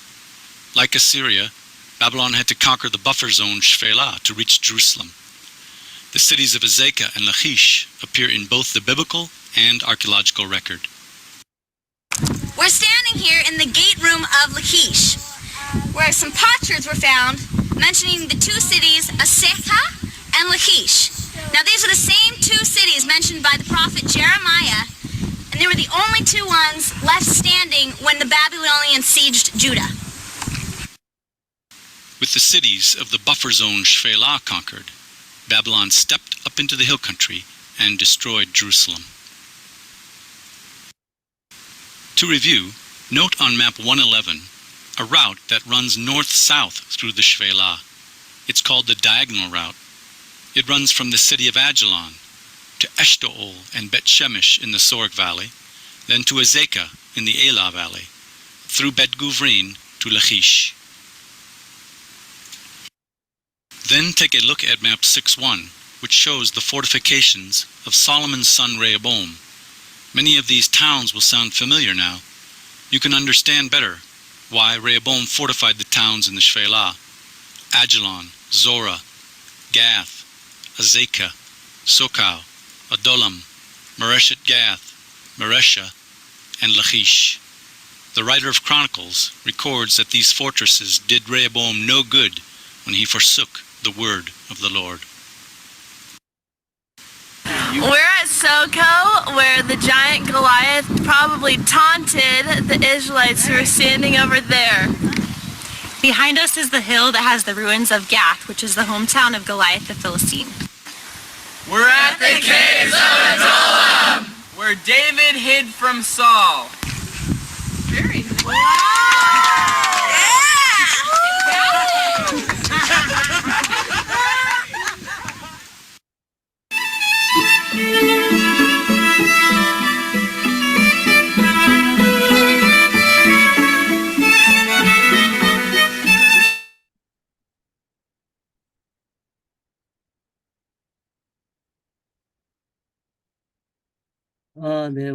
Like Assyria, Babylon had to conquer the buffer zone Shphelah to reach Jerusalem. The cities of Azekah and Lachish appear in both the biblical and archaeological record. We're standing here in the gate room of Lachish, where some potsherds were found mentioning the 2 cities, Azekah and Lachish. Now these are the same 2 cities mentioned by the prophet Jeremiah, and they were the only 2 ones left standing when the Babylonians sieged Judah. With the cities of the buffer zone Shphelah conquered, Babylon stepped up into the hill country and destroyed Jerusalem. To review, note on map 111 a route that runs north-south through the Shphelah. It's called the diagonal route. It runs from the city of Ajalon to Eshtaol and Bet Shemesh in the Sorek Valley, then to Azekah in the Elah Valley, through Bet Guvrin to Lachish. Then take a look at map 6-1, which shows the fortifications of Solomon's son Rehoboam. Many of these towns will sound familiar now. You can understand better why Rehoboam fortified the towns in the Shphelah: Ajalon, Zorah, Gath, Azekah, Sokau, Adullam, Mareshet Gath, Maresha, and Lachish. The writer of Chronicles records that these fortresses did Rehoboam no good when he forsook the word of the Lord. We're at Soko, where the giant Goliath probably taunted the Israelites who are standing over there. Behind us is the hill that has the ruins of Gath, which is the hometown of Goliath the Philistine. We're at the caves of Adullam, where David hid from Saul. Very nice. 네,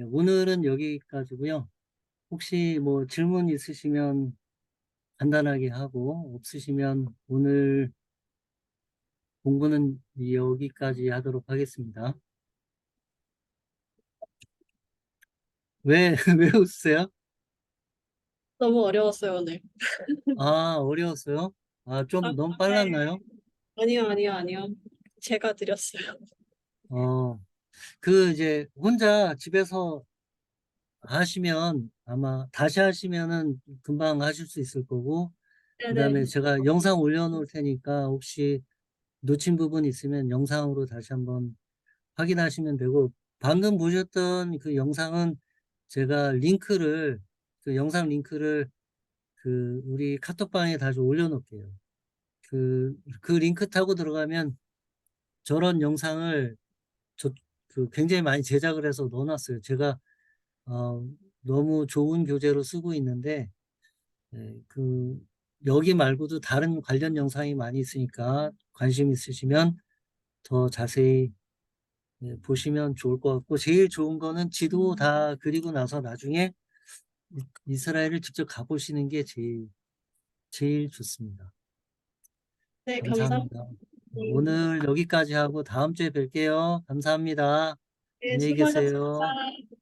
오늘은 여기까지고요. 혹시 뭐 질문 있으시면 간단하게 하고, 없으시면 오늘 공부는 여기까지 하도록 하겠습니다. 왜 웃으세요? 너무 어려웠어요, 오늘. 어려웠어요? 좀 너무 빨랐나요? 아니요. 제가 드렸어요. 이제 혼자 집에서 하시면 아마 다시 하시면은 금방 하실 수 있을 거고, 그다음에 제가 영상 올려놓을 테니까 혹시 놓친 부분 있으면 영상으로 다시 한번 확인하시면 되고, 방금 보셨던 그 영상은 제가 그 영상 링크를 우리 카톡방에 다시 올려놓을게요. 그 링크 타고 들어가면 저런 영상을 굉장히 많이 제작을 해서 넣어놨어요. 제가 너무 좋은 교재로 쓰고 있는데, 예, 여기 말고도 다른 관련 영상이 많이 있으니까 관심 있으시면 더 자세히 보시면 좋을 것 같고, 제일 좋은 거는 지도 다 그리고 나서 나중에 이스라엘을 직접 가보시는 게 제일 좋습니다. 네, 감사합니다. 오늘 여기까지 하고 다음 주에 뵐게요. 감사합니다. 네, 안녕히 계세요. 수고하셨습니다.